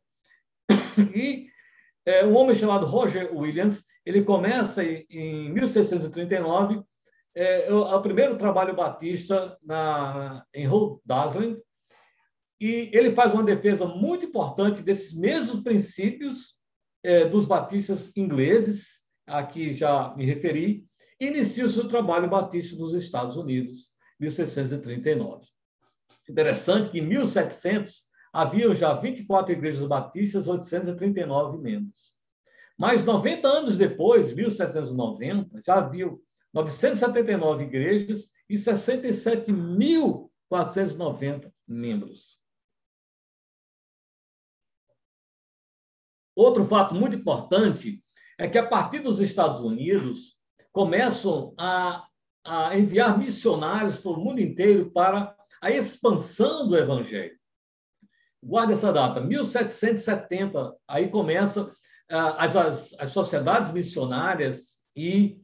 E um homem chamado Roger Williams, ele começa em 1639 o primeiro trabalho batista em Rhode Island, e ele faz uma defesa muito importante desses mesmos princípios dos batistas ingleses, a que já me referi, e inicia o seu trabalho batista nos Estados Unidos, 1639. Interessante que em 1700 haviam já 24 igrejas batistas, 839 membros. Mas 90 anos depois, 1790, já haviam 979 igrejas e 67.490 membros. Outro fato muito importante é que, a partir dos Estados Unidos, começam a enviar missionários para o mundo inteiro para a expansão do evangelho. Guarde essa data, 1770, aí começam as sociedades missionárias e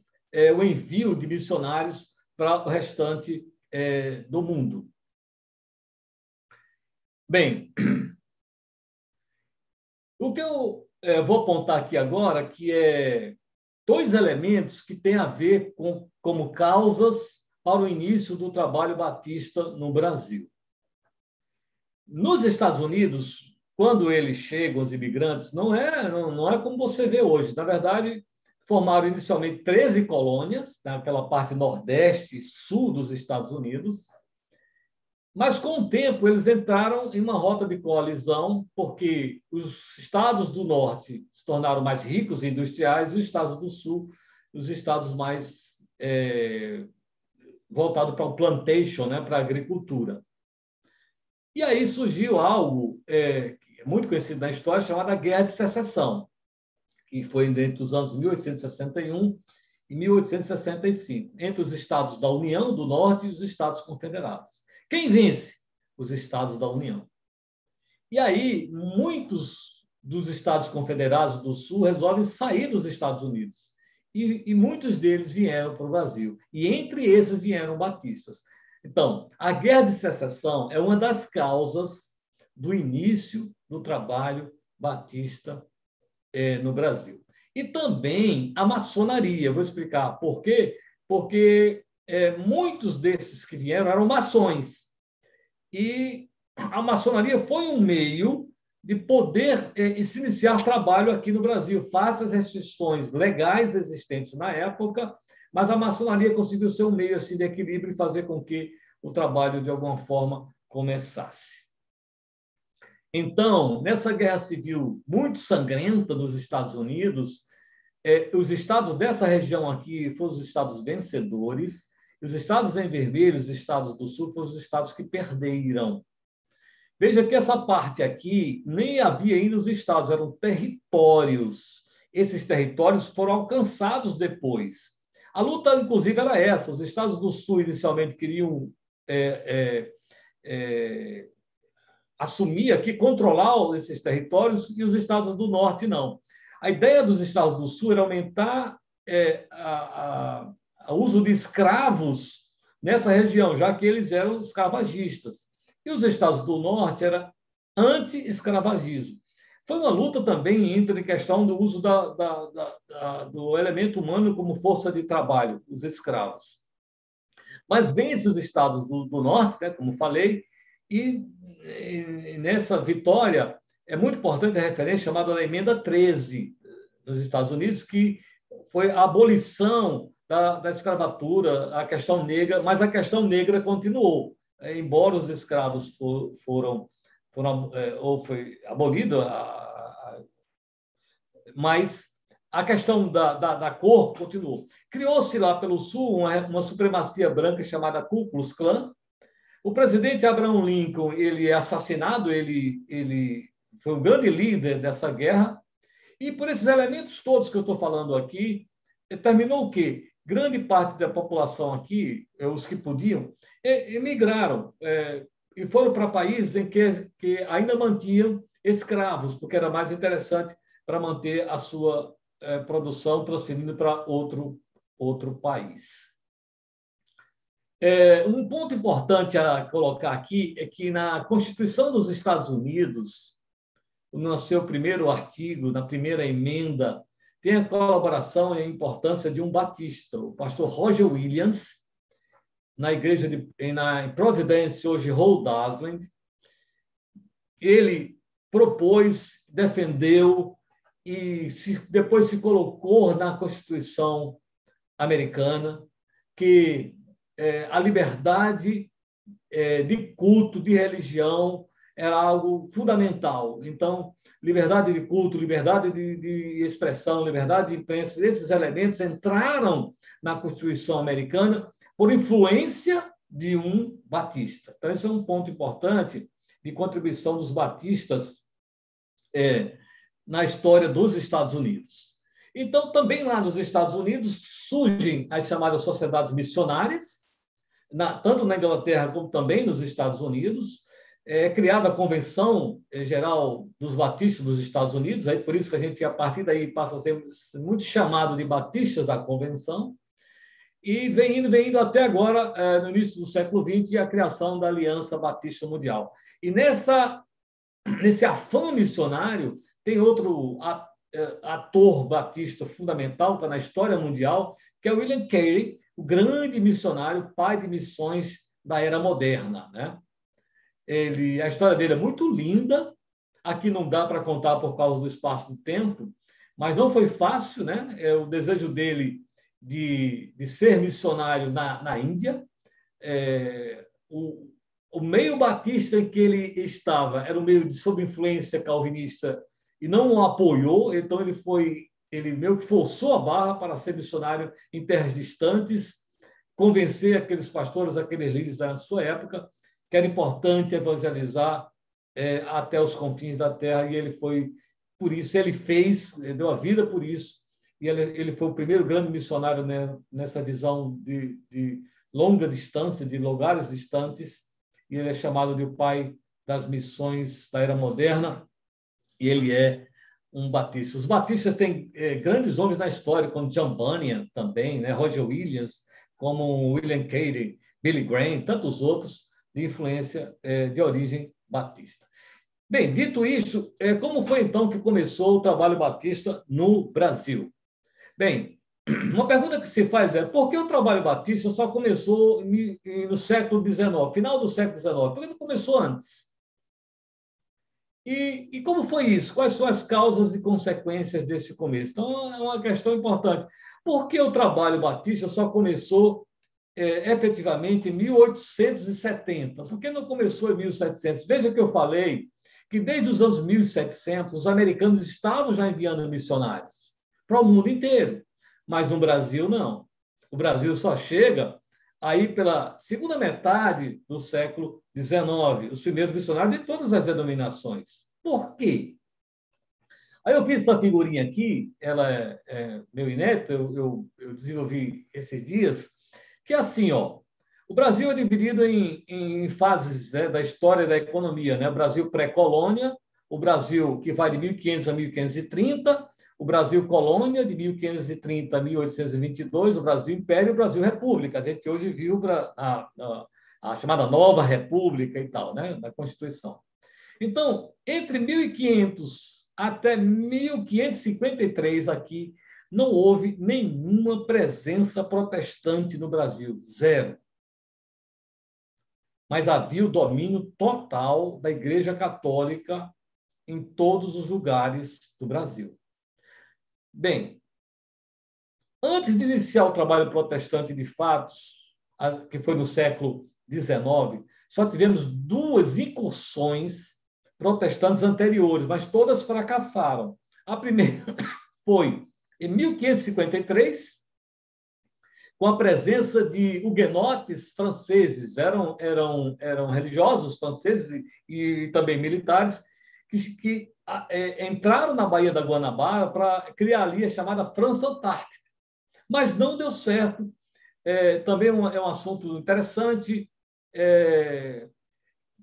o envio de missionários para o restante do mundo. Bem, o que eu vou apontar aqui agora, que é dois elementos que têm a ver como causas para o início do trabalho batista no Brasil. Nos Estados Unidos, quando eles chegam, os imigrantes, não é como você vê hoje. Na verdade, formaram inicialmente 13 colônias, naquela parte nordeste e sul dos Estados Unidos, mas, com o tempo, eles entraram em uma rota de coalizão, porque os estados do norte se tornaram mais ricos e industriais, e os estados do sul, os estados mais voltados para o plantation, para a agricultura. E aí surgiu algo que é muito conhecido na história, chamada Guerra de Secessão, que foi entre os anos 1861 e 1865, entre os estados da União do Norte e os estados confederados. Quem vence? Os estados da União. E aí, muitos dos estados confederados do Sul resolvem sair dos Estados Unidos. E muitos deles vieram para o Brasil. E entre esses vieram batistas. Então, a Guerra de Secessão é uma das causas do início do trabalho batista no Brasil. E também a maçonaria. Vou explicar por quê. Porque muitos desses que vieram eram maçons. E a maçonaria foi um meio de poder se iniciar trabalho aqui no Brasil, face às restrições legais existentes na época, mas a maçonaria conseguiu ser um meio assim, de equilíbrio e fazer com que o trabalho, de alguma forma, começasse. Então, nessa guerra civil muito sangrenta nos Estados Unidos, os estados dessa região aqui foram os estados vencedores, e os estados em vermelho, os estados do sul, foram os estados que perderam. Veja que essa parte aqui nem havia ainda os estados, eram territórios. Esses territórios foram alcançados depois. A luta, inclusive, era essa. Os estados do sul inicialmente queriam assumir aqui, controlar esses territórios, e os estados do norte não. A ideia dos estados do sul era aumentar o uso de escravos nessa região, já que eles eram escravagistas. E os estados do norte eram anti-escravagismo. Foi uma luta também entre a questão do uso do elemento humano como força de trabalho, os escravos. Mas vence os estados do norte, né, como falei, e nessa vitória é muito importante a referência chamada da Emenda 13 nos Estados Unidos, que foi a abolição da escravatura, a questão negra, mas a questão negra continuou. Embora os escravos foram ou foi abolido, mas a questão da cor continuou. Criou-se lá pelo Sul uma supremacia branca chamada Ku Klux Klan. O presidente Abraham Lincoln, ele é assassinado, ele foi um grande líder dessa guerra, e por esses elementos todos que eu estou falando aqui, terminou o quê? Grande parte da população aqui, os que podiam, emigraram e foram para países em que ainda mantinham escravos, porque era mais interessante para manter a sua produção, transferindo para outro país. Um ponto importante a colocar aqui é que na Constituição dos Estados Unidos, no seu primeiro artigo, na primeira emenda, tem a colaboração e a importância de um batista, o pastor Roger Williams, na igreja em Providence, hoje Rhode Island. Ele propôs, defendeu e depois se colocou na Constituição americana que a liberdade de culto, de religião, era algo fundamental. Então, liberdade de culto, liberdade de expressão, liberdade de imprensa, esses elementos entraram na Constituição americana por influência de um batista. Então, esse é um ponto importante de contribuição dos batistas na história dos Estados Unidos. Então, também lá nos Estados Unidos surgem as chamadas sociedades missionárias, tanto na Inglaterra como também nos Estados Unidos. É criada a Convenção Geral dos Batistas dos Estados Unidos, aí por isso que a gente, a partir daí, passa a ser muito chamado de Batistas da Convenção, e vem indo até agora, no início do século XX, a criação da Aliança Batista Mundial. E nesse afã missionário, tem outro ator batista fundamental, está na história mundial, que é William Carey, o grande missionário, pai de missões da era moderna, né? A história dele é muito linda, aqui não dá para contar por causa do espaço de tempo, mas não foi fácil, né? O desejo dele de ser missionário na Índia. O meio batista em que ele estava era um meio sob influência calvinista e não o apoiou, então ele meio que forçou a barra para ser missionário em terras distantes, convencer aqueles pastores, aqueles líderes da sua época, que era importante evangelizar até os confins da terra, e ele foi, por isso, ele deu a vida por isso, e ele foi o primeiro grande missionário, né, nessa visão de longa distância, de lugares distantes, e ele é chamado de o pai das missões da era moderna, e ele é um batista. Os batistas têm grandes homens na história, como John Bunyan também, né, Roger Williams, como William Carey, Billy Graham, tantos outros, de influência de origem batista. Bem, dito isso, como foi então que começou o trabalho batista no Brasil? Bem, uma pergunta que se faz é: por que o trabalho batista só começou no século XIX, final do século XIX? Por que não começou antes? E como foi isso? Quais são as causas e consequências desse começo? Então, é uma questão importante. Por que o trabalho batista só começou efetivamente em 1870? Por que não começou em 1700? Veja que eu falei que desde os anos 1700, os americanos estavam já enviando missionários para o mundo inteiro, mas no Brasil não. O Brasil só chega aí pela segunda metade do século XIX, os primeiros missionários de todas as denominações. Por quê? Aí eu fiz essa figurinha aqui, ela é meu inédito, eu desenvolvi esses dias, que é assim, ó, o Brasil é dividido em fases, né, da história da economia, né? O Brasil pré-colônia, o Brasil que vai de 1500 a 1530, o Brasil colônia de 1530 a 1822, o Brasil império e o Brasil república. A gente hoje viu a chamada nova república e tal, né, da Constituição. Então, entre 1500 até 1553 aqui, não houve nenhuma presença protestante no Brasil, zero. Mas havia o domínio total da Igreja Católica em todos os lugares do Brasil. Bem, antes de iniciar o trabalho protestante de fato, que foi no século XIX, só tivemos 2 incursões protestantes anteriores, mas todas fracassaram. A primeira foi em 1553, com a presença de huguenotes franceses, eram religiosos franceses e também militares, que entraram na Baía da Guanabara para criar ali a chamada França Antártica. Mas não deu certo. Também é um assunto interessante.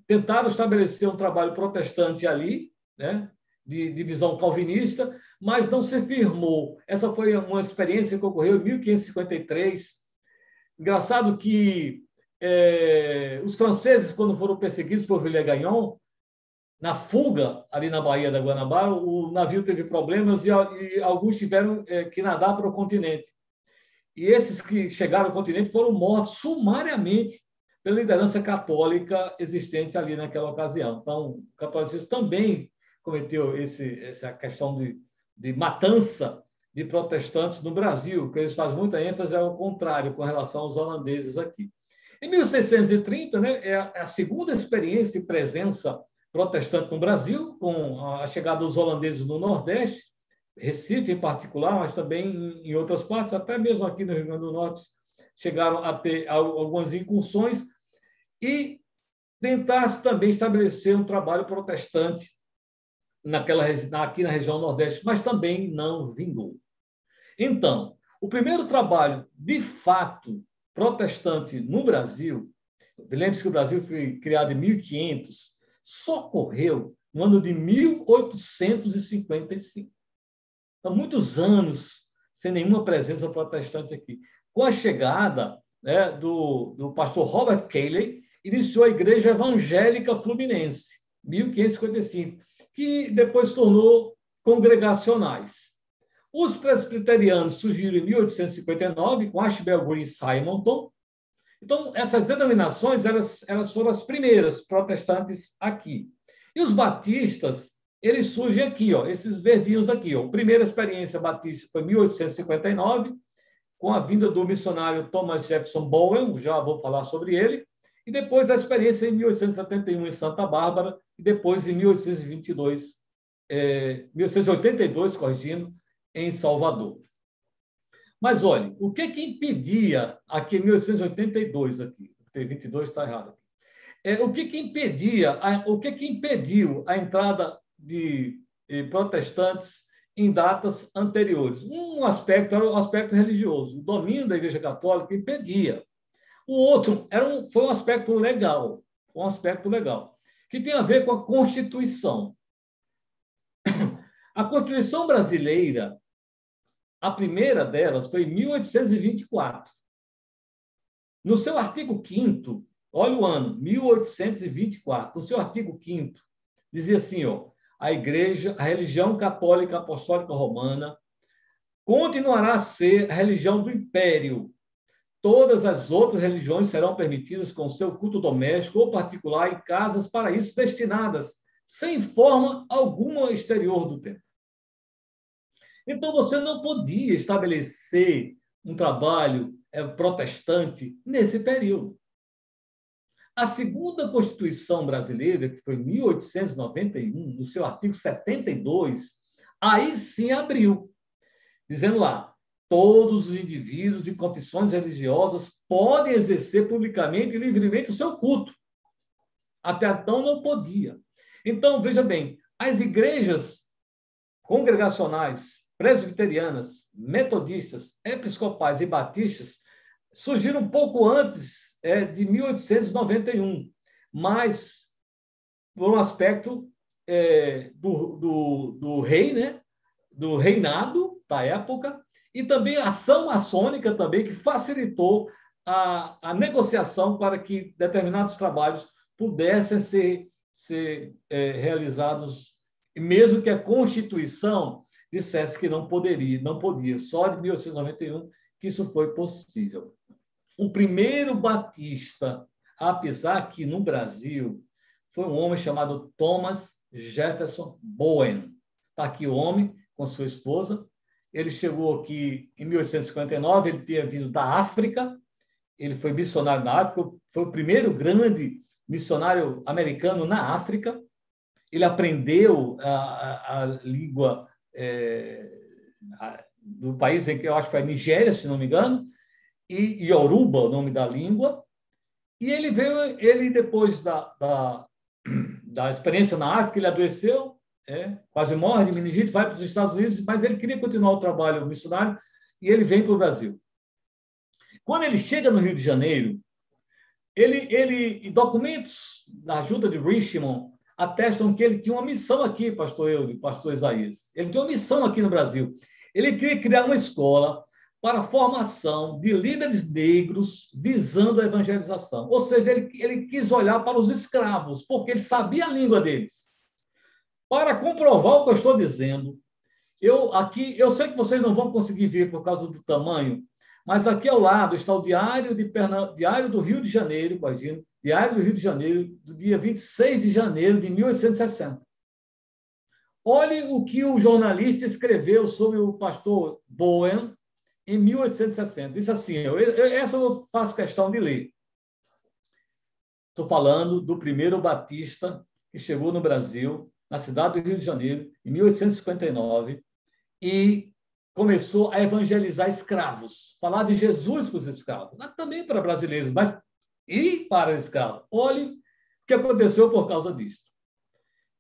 Tentaram estabelecer um trabalho protestante ali, né, de visão calvinista, mas não se firmou. Essa foi uma experiência que ocorreu em 1553. Engraçado que os franceses, quando foram perseguidos por Villegagnon, na fuga ali na Baía da Guanabara, o navio teve problemas e alguns tiveram que nadar para o continente. E esses que chegaram ao continente foram mortos sumariamente pela liderança católica existente ali naquela ocasião. Então, o catolicismo também cometeu essa questão de matança de protestantes no Brasil, que eles fazem muita ênfase ao contrário com relação aos holandeses aqui. Em 1630, né, é a segunda experiência e presença protestante no Brasil, com a chegada dos holandeses no Nordeste, Recife em particular, mas também em outras partes, até mesmo aqui no Rio Grande do Norte, chegaram a ter algumas incursões e tentar-se também estabelecer um trabalho protestante aqui na região Nordeste, mas também não vingou. Então, o primeiro trabalho, de fato, protestante no Brasil, lembre-se que o Brasil foi criado em 1500, só ocorreu no ano de 1855. Então, muitos anos sem nenhuma presença protestante aqui. Com a chegada, né, do pastor Robert Cayley, iniciou a Igreja Evangélica Fluminense, 1555, que depois se tornou congregacionais. Os presbiterianos surgiram em 1859, com Ashbel Green e Simonton. Então, essas denominações elas foram as primeiras protestantes aqui. E os batistas, eles surgem aqui, ó, esses verdinhos aqui. Ó. A primeira experiência batista foi em 1859, com a vinda do missionário Thomas Jefferson Bowen, já vou falar sobre ele, e depois a experiência em 1871 em Santa Bárbara, e depois em 1882, corrigindo, em Salvador. Mas, olha, o que impedia, aqui em 1882, aqui, 22 está errado, o que impediu a entrada de protestantes em datas anteriores? Um aspecto era o aspecto religioso, o domínio da Igreja Católica impedia. O outro foi um aspecto legal, que tem a ver com a Constituição. A Constituição brasileira, a primeira delas foi em 1824. No seu artigo 5º, olha o ano, 1824, no seu artigo 5º, dizia assim, ó, a religião católica apostólica romana continuará a ser a religião do império. Todas as outras religiões serão permitidas com seu culto doméstico ou particular em casas para isso destinadas, sem forma alguma exterior do templo. Então, você não podia estabelecer um trabalho protestante nesse período. A segunda Constituição brasileira, que foi em 1891, no seu artigo 72, aí sim abriu, dizendo lá, todos os indivíduos e confissões religiosas podem exercer publicamente e livremente o seu culto. Até então não podia. Então, veja bem, as igrejas congregacionais, presbiterianas, metodistas, episcopais e batistas surgiram um pouco antes de 1891, mas por um aspecto do rei, né? Do reinado da época, e também a ação maçônica também, que facilitou a negociação para que determinados trabalhos pudessem ser realizados, mesmo que a Constituição dissesse que não podia. Só de 1891 que isso foi possível. O primeiro batista a pisar aqui no Brasil foi um homem chamado Thomas Jefferson Bowen. Está aqui o homem com sua esposa. Ele chegou aqui em 1859, ele tinha vindo da África, ele foi missionário na África, foi o primeiro grande missionário americano na África. Ele aprendeu a língua do país em que eu acho que foi a Nigéria, se não me engano, e Yoruba, o nome da língua. E ele depois da experiência na África, ele adoeceu, quase morre de meningite, vai para os Estados Unidos, mas ele queria continuar o trabalho missionário e ele vem para o Brasil. Quando ele chega no Rio de Janeiro, documentos da Junta de Richmond atestam que ele tinha uma missão aqui, pastor Eudes, pastor Isaías. Ele tinha uma missão aqui no Brasil. Ele queria criar uma escola para a formação de líderes negros visando a evangelização. Ou seja, ele quis olhar para os escravos, porque ele sabia a língua deles. Para comprovar o que eu estou dizendo, eu sei que vocês não vão conseguir ver por causa do tamanho, mas aqui ao lado está o Diário do Rio de Janeiro, imagina, Diário do Rio de Janeiro, do dia 26 de janeiro de 1860. Olhe o que o jornalista escreveu sobre o pastor Bowen em 1860. Disse assim, essa eu faço questão de ler. Estou falando do primeiro batista que chegou no Brasil, na cidade do Rio de Janeiro, em 1859, e começou a evangelizar escravos, falar de Jesus para os escravos, mas também para brasileiros, mas e para escravos. Olhe o que aconteceu por causa disso.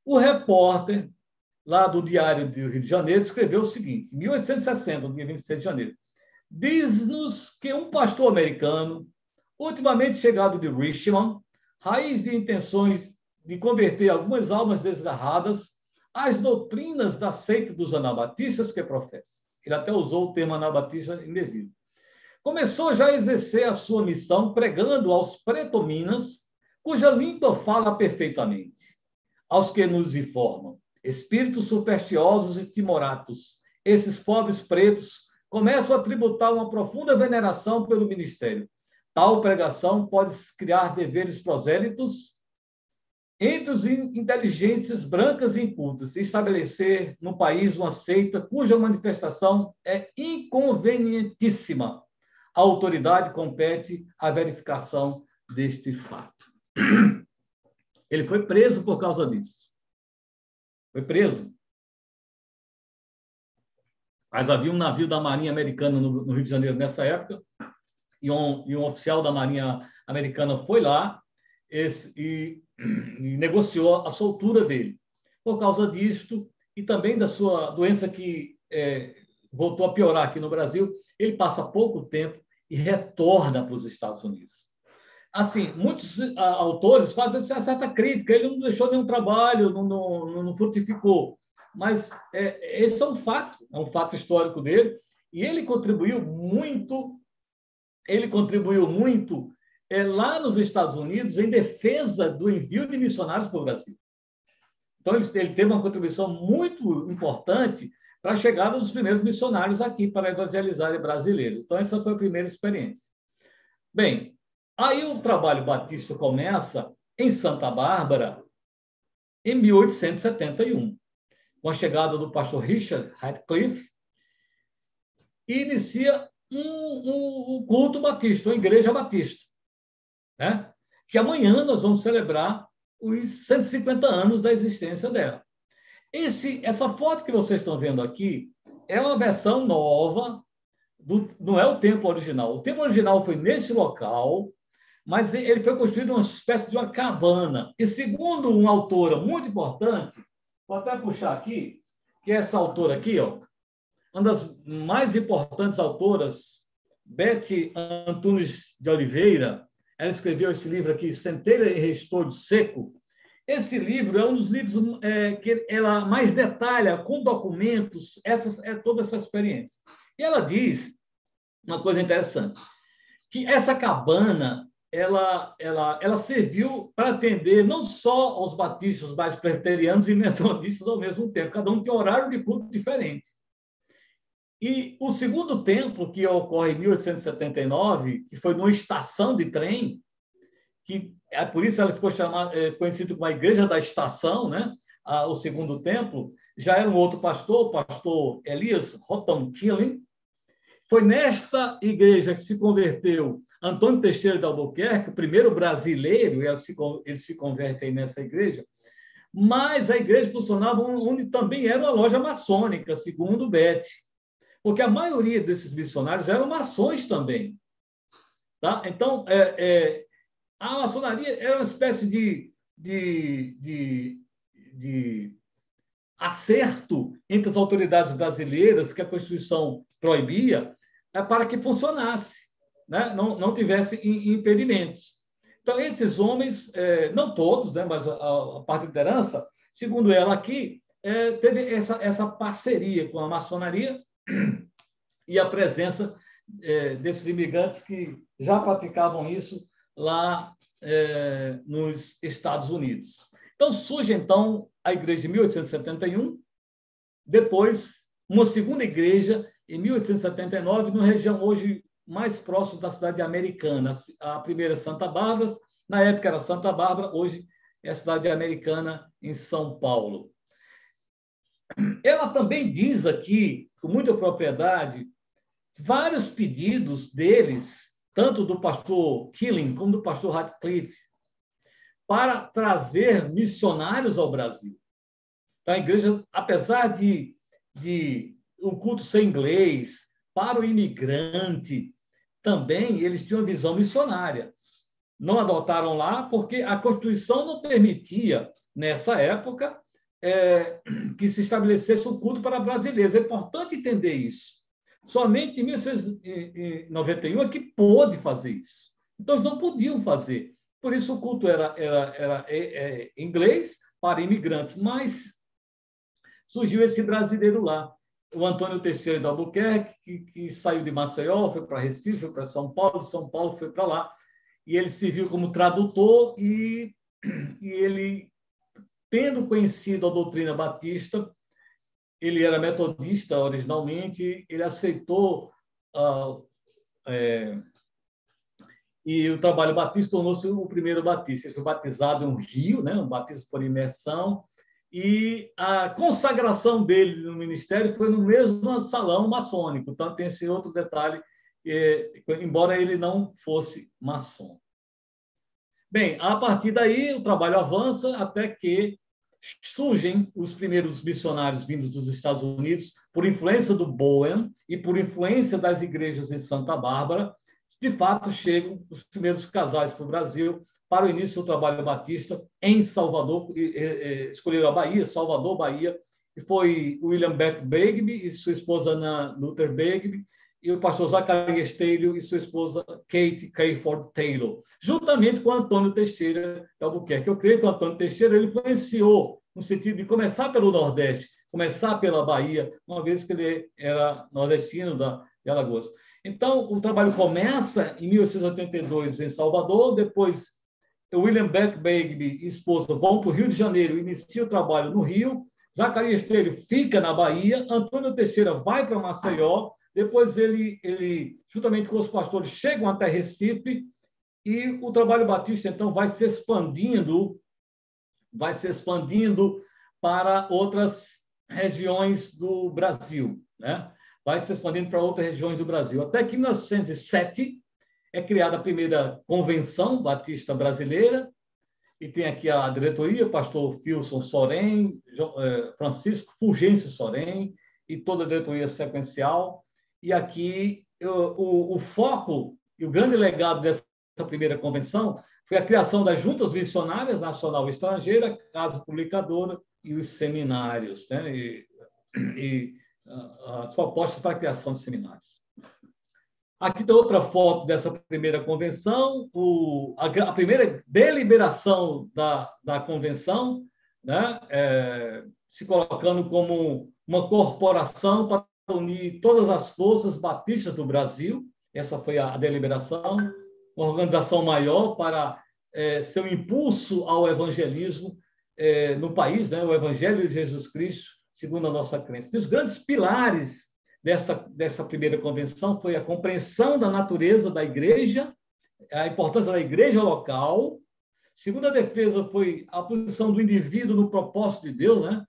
O repórter lá do Diário do Rio de Janeiro escreveu o seguinte, em 1860, no dia 26 de janeiro, diz-nos que um pastor americano, ultimamente chegado de Richmond, raiz de intenções de converter algumas almas desgarradas às doutrinas da seita dos anabatistas que professa. Ele até usou o termo anabatista indevido. Começou já a exercer a sua missão pregando aos pretominas, cuja língua fala perfeitamente, aos que nos informam, espíritos supersticiosos e timoratos. Esses pobres pretos começam a tributar uma profunda veneração pelo ministério. Tal pregação pode criar deveres prosélitos entre os inteligências brancas e incultas, e estabelecer no país uma seita cuja manifestação é inconvenientíssima. A autoridade compete a verificação deste fato. Ele foi preso por causa disso. Foi preso. Mas havia um navio da Marinha Americana no Rio de Janeiro nessa época, e um oficial da Marinha Americana foi lá e negociou a soltura dele. Por causa disto, e também da sua doença que voltou a piorar aqui no Brasil, ele passa pouco tempo e retorna para os Estados Unidos. Assim, muitos autores fazem certa crítica, ele não deixou nenhum trabalho, não frutificou, mas esse é um fato histórico dele, e ele contribuiu muito lá nos Estados Unidos em defesa do envio de missionários para o Brasil. Então, ele teve uma contribuição muito importante para a chegada dos primeiros missionários aqui para evangelizar brasileiros. Então, essa foi a primeira experiência. Bem, aí o trabalho batista começa em Santa Bárbara, em 1871, com a chegada do pastor Richard Radcliffe, e inicia um culto batista, uma igreja batista. Né? que amanhã nós vamos celebrar os 150 anos da existência dela. Essa foto que vocês estão vendo aqui é uma versão nova, não é o templo original. O templo original foi nesse local, mas ele foi construído uma espécie de uma cabana. E segundo uma autora muito importante, vou até puxar aqui, que é essa autora aqui, ó, uma das mais importantes autoras, Beth Antunes de Oliveira, ela escreveu esse livro aqui, Centelha e Restolho Seco. Esse livro é um dos livros que ela mais detalha, com documentos, toda essa experiência. E ela diz uma coisa interessante, que essa cabana ela serviu para atender não só aos batistas mais presbiterianos e metodistas ao mesmo tempo, cada um tem um horário de culto diferente. E o segundo templo, que ocorre em 1879, que foi numa estação de trem, que é por isso ela ficou conhecida como a Igreja da Estação, né? O segundo templo, já era um outro pastor, o pastor Elias Houghton Killing. Foi nesta igreja que se converteu Antônio Teixeira de Albuquerque, o primeiro brasileiro, ele se converte aí nessa igreja, mas a igreja funcionava onde também era uma loja maçônica, segundo Beth, porque a maioria desses missionários eram maçons também. Tá? Então, a maçonaria era uma espécie de acerto entre as autoridades brasileiras que a Constituição proibia para que funcionasse, né? Não tivesse impedimentos. Então, esses homens, não todos, né, mas a parte de liderança, segundo ela aqui, teve essa parceria com a maçonaria e a presença desses imigrantes que já praticavam isso lá nos Estados Unidos. Então, surge, então, a igreja de 1871, depois, uma segunda igreja, em 1879, numa região hoje mais próxima da cidade Americana. A primeira é Santa Bárbara, na época era Santa Bárbara, hoje é a cidade Americana, em São Paulo. Ela também diz aqui, com muita propriedade, vários pedidos deles, tanto do pastor Killing como do pastor Radcliffe, para trazer missionários ao Brasil. A igreja, apesar de o culto ser inglês, para o imigrante, também eles tinham uma visão missionária. Não adotaram lá porque a Constituição não permitia, nessa época, que se estabelecesse um culto para brasileiros. É importante entender isso. Somente em 1991 é que pôde fazer isso. Então, eles não podiam fazer. Por isso, o culto era inglês para imigrantes, mas surgiu esse brasileiro lá, o Antônio Teixeira de Albuquerque, que saiu de Maceió, foi para Recife, foi para São Paulo, de São Paulo foi para lá, e ele serviu como tradutor e ele, tendo conhecido a doutrina batista, ele era metodista originalmente, ele aceitou e o trabalho batista tornou-se o primeiro batista. Ele foi batizado em um rio, né, um batismo por imersão, e a consagração dele no ministério foi no mesmo salão maçônico. Então, tem esse outro detalhe, embora ele não fosse maçom. Bem, a partir daí, o trabalho avança até que surgem os primeiros missionários vindos dos Estados Unidos, por influência do Bowen e por influência das igrejas em Santa Bárbara. De fato, chegam os primeiros casais para o Brasil, para o início do trabalho batista em Salvador, escolheram a Bahia, Salvador, Bahia, e foi William Beck Begbie e sua esposa Ana Luther Begbie, e o pastor Zacarias Taylor e sua esposa Kate Crayford Taylor, juntamente com Antônio Teixeira de Albuquerque. Eu creio que o Antônio Teixeira ele influenciou no sentido de começar pelo Nordeste, começar pela Bahia, uma vez que ele era nordestino de Alagoas. Então, o trabalho começa em 1882 em Salvador, depois William Beck Begbie e esposa vão para o Rio de Janeiro, inicia o trabalho no Rio, Zacarias Taylor fica na Bahia, Antônio Teixeira vai para Maceió, depois ele, juntamente com os pastores, chegam até Recife, e o trabalho batista, então, vai se expandindo para outras regiões do Brasil, né? Vai se expandindo para outras regiões do Brasil. Até que, em 1907, é criada a primeira convenção batista brasileira, e tem aqui a diretoria, pastor Filson Sorém, Francisco Fulgêncio Sorém, e toda a diretoria sequencial. E aqui o foco e o grande legado dessa primeira convenção foi a criação das juntas missionárias nacional e estrangeira, casa publicadora e os seminários, né? E as propostas para a criação de seminários. Aqui tem outra foto dessa primeira convenção, a primeira deliberação da convenção, né? Se colocando como uma corporação para unir todas as forças batistas do Brasil. Essa foi a deliberação, uma organização maior para seu impulso ao evangelismo no país, né? O Evangelho de Jesus Cristo, segundo a nossa crença. E os grandes pilares dessa primeira convenção foi a compreensão da natureza da igreja, a importância da igreja local. Segunda defesa foi a posição do indivíduo no propósito de Deus, né?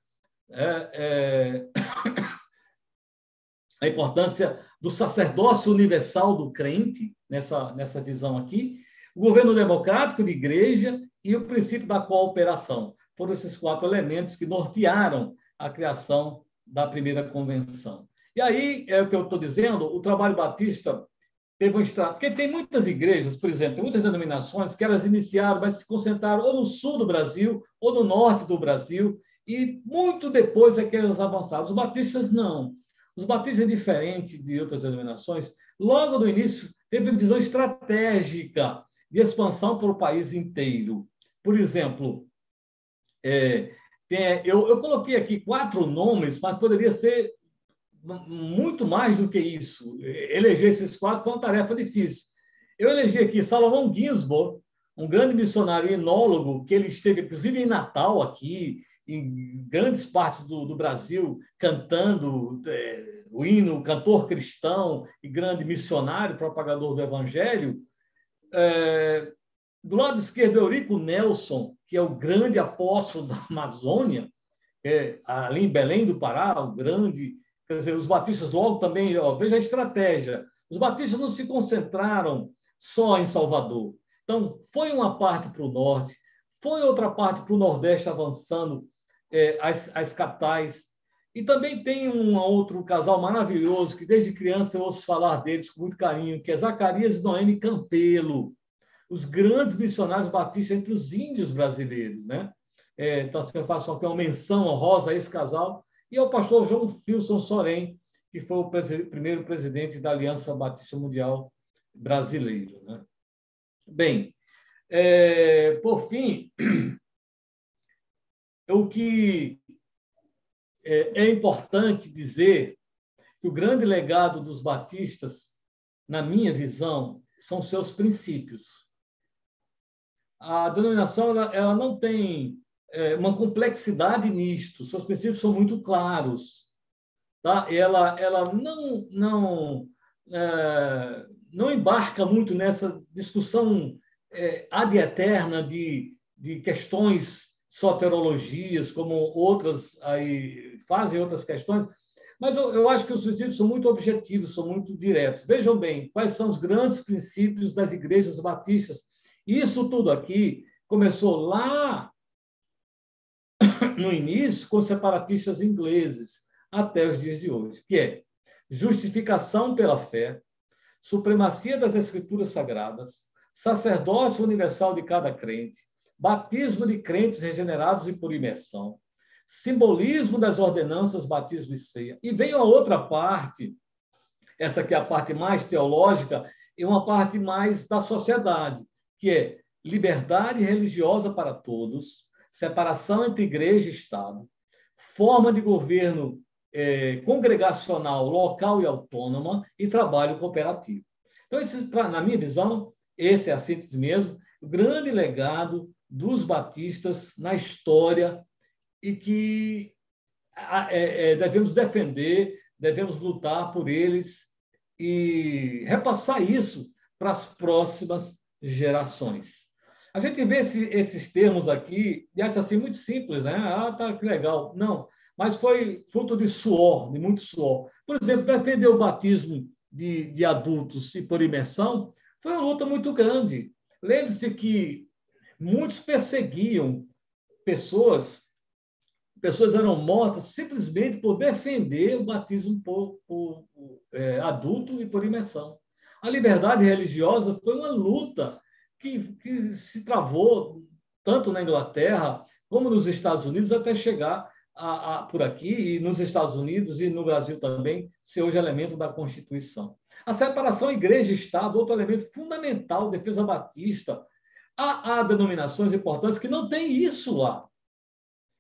A importância do sacerdócio universal do crente, nessa visão aqui, o governo democrático de igreja e o princípio da cooperação. Foram esses 4 elementos que nortearam a criação da primeira convenção. E aí, é o que eu estou dizendo, o trabalho batista teve um estrato, porque tem muitas igrejas, por exemplo, muitas denominações que elas iniciaram, mas se concentraram ou no sul do Brasil ou no norte do Brasil, e muito depois é que elas avançaram. Os batistas não. Os batistas, diferente de outras denominações, logo no início teve uma visão estratégica de expansão para o país inteiro. Por exemplo, eu coloquei aqui 4 nomes, mas poderia ser muito mais do que isso. Eleger esses 4 foi uma tarefa difícil. Eu elegi aqui Salomão Ginsburg, um grande missionário enólogo, que ele esteve, inclusive, em Natal, aqui, em grandes partes do Brasil, cantando o hino, cantor cristão e grande missionário, propagador do Evangelho. Do lado esquerdo, Eurico Nelson, que é o grande apóstolo da Amazônia, ali em Belém do Pará, o grande... Quer dizer, os batistas logo também... veja a estratégia. Os batistas não se concentraram só em Salvador. Então, foi uma parte para o norte, foi outra parte para o nordeste, avançando as capitais. E também tem um outro casal maravilhoso, que desde criança eu ouço falar deles com muito carinho, que é Zacarias e Noemi Campelo, os grandes missionários batistas entre os índios brasileiros, né? Então, assim, eu faço aqui uma menção honrosa a esse casal, e ao pastor João Filson Sorém, que foi o primeiro presidente da Aliança Batista Mundial Brasileira, né? Bem, por fim, o que é importante dizer que o grande legado dos batistas, na minha visão, são seus princípios. A denominação ela não tem uma complexidade nisto, seus princípios são muito claros. Tá? Ela não embarca muito nessa discussão ad eterna de questões soteriologias, como outras aí fazem outras questões, mas eu acho que os princípios são muito objetivos, são muito diretos. Vejam bem, quais são os grandes princípios das igrejas batistas. Isso tudo aqui começou lá no início com os separatistas ingleses, até os dias de hoje, que é justificação pela fé, supremacia das escrituras sagradas, sacerdócio universal de cada crente, batismo de crentes regenerados e por imersão, simbolismo das ordenanças, batismo e ceia. E vem a outra parte, essa aqui é a parte mais teológica, e uma parte mais da sociedade, que é liberdade religiosa para todos, separação entre igreja e Estado, forma de governo congregacional, local e autônoma e trabalho cooperativo. Então, na minha visão, esse é a síntese mesmo, o grande legado dos batistas na história e que devemos defender, devemos lutar por eles e repassar isso para as próximas gerações. A gente vê esses termos aqui e acha assim muito simples, né? Tá, que legal. Não, mas foi fruto de suor, de muito suor. Por exemplo, defender o batismo de adultos e por imersão Foi uma luta muito grande. Lembre-se que muitos perseguiam pessoas eram mortas simplesmente por defender o batismo por adulto e por imersão. A liberdade religiosa foi uma luta que se travou tanto na Inglaterra como nos Estados Unidos até chegar por aqui, e nos Estados Unidos e no Brasil também, ser hoje elemento da Constituição. A separação igreja e Estado, outro elemento fundamental, defesa batista. Há denominações importantes que não têm isso lá,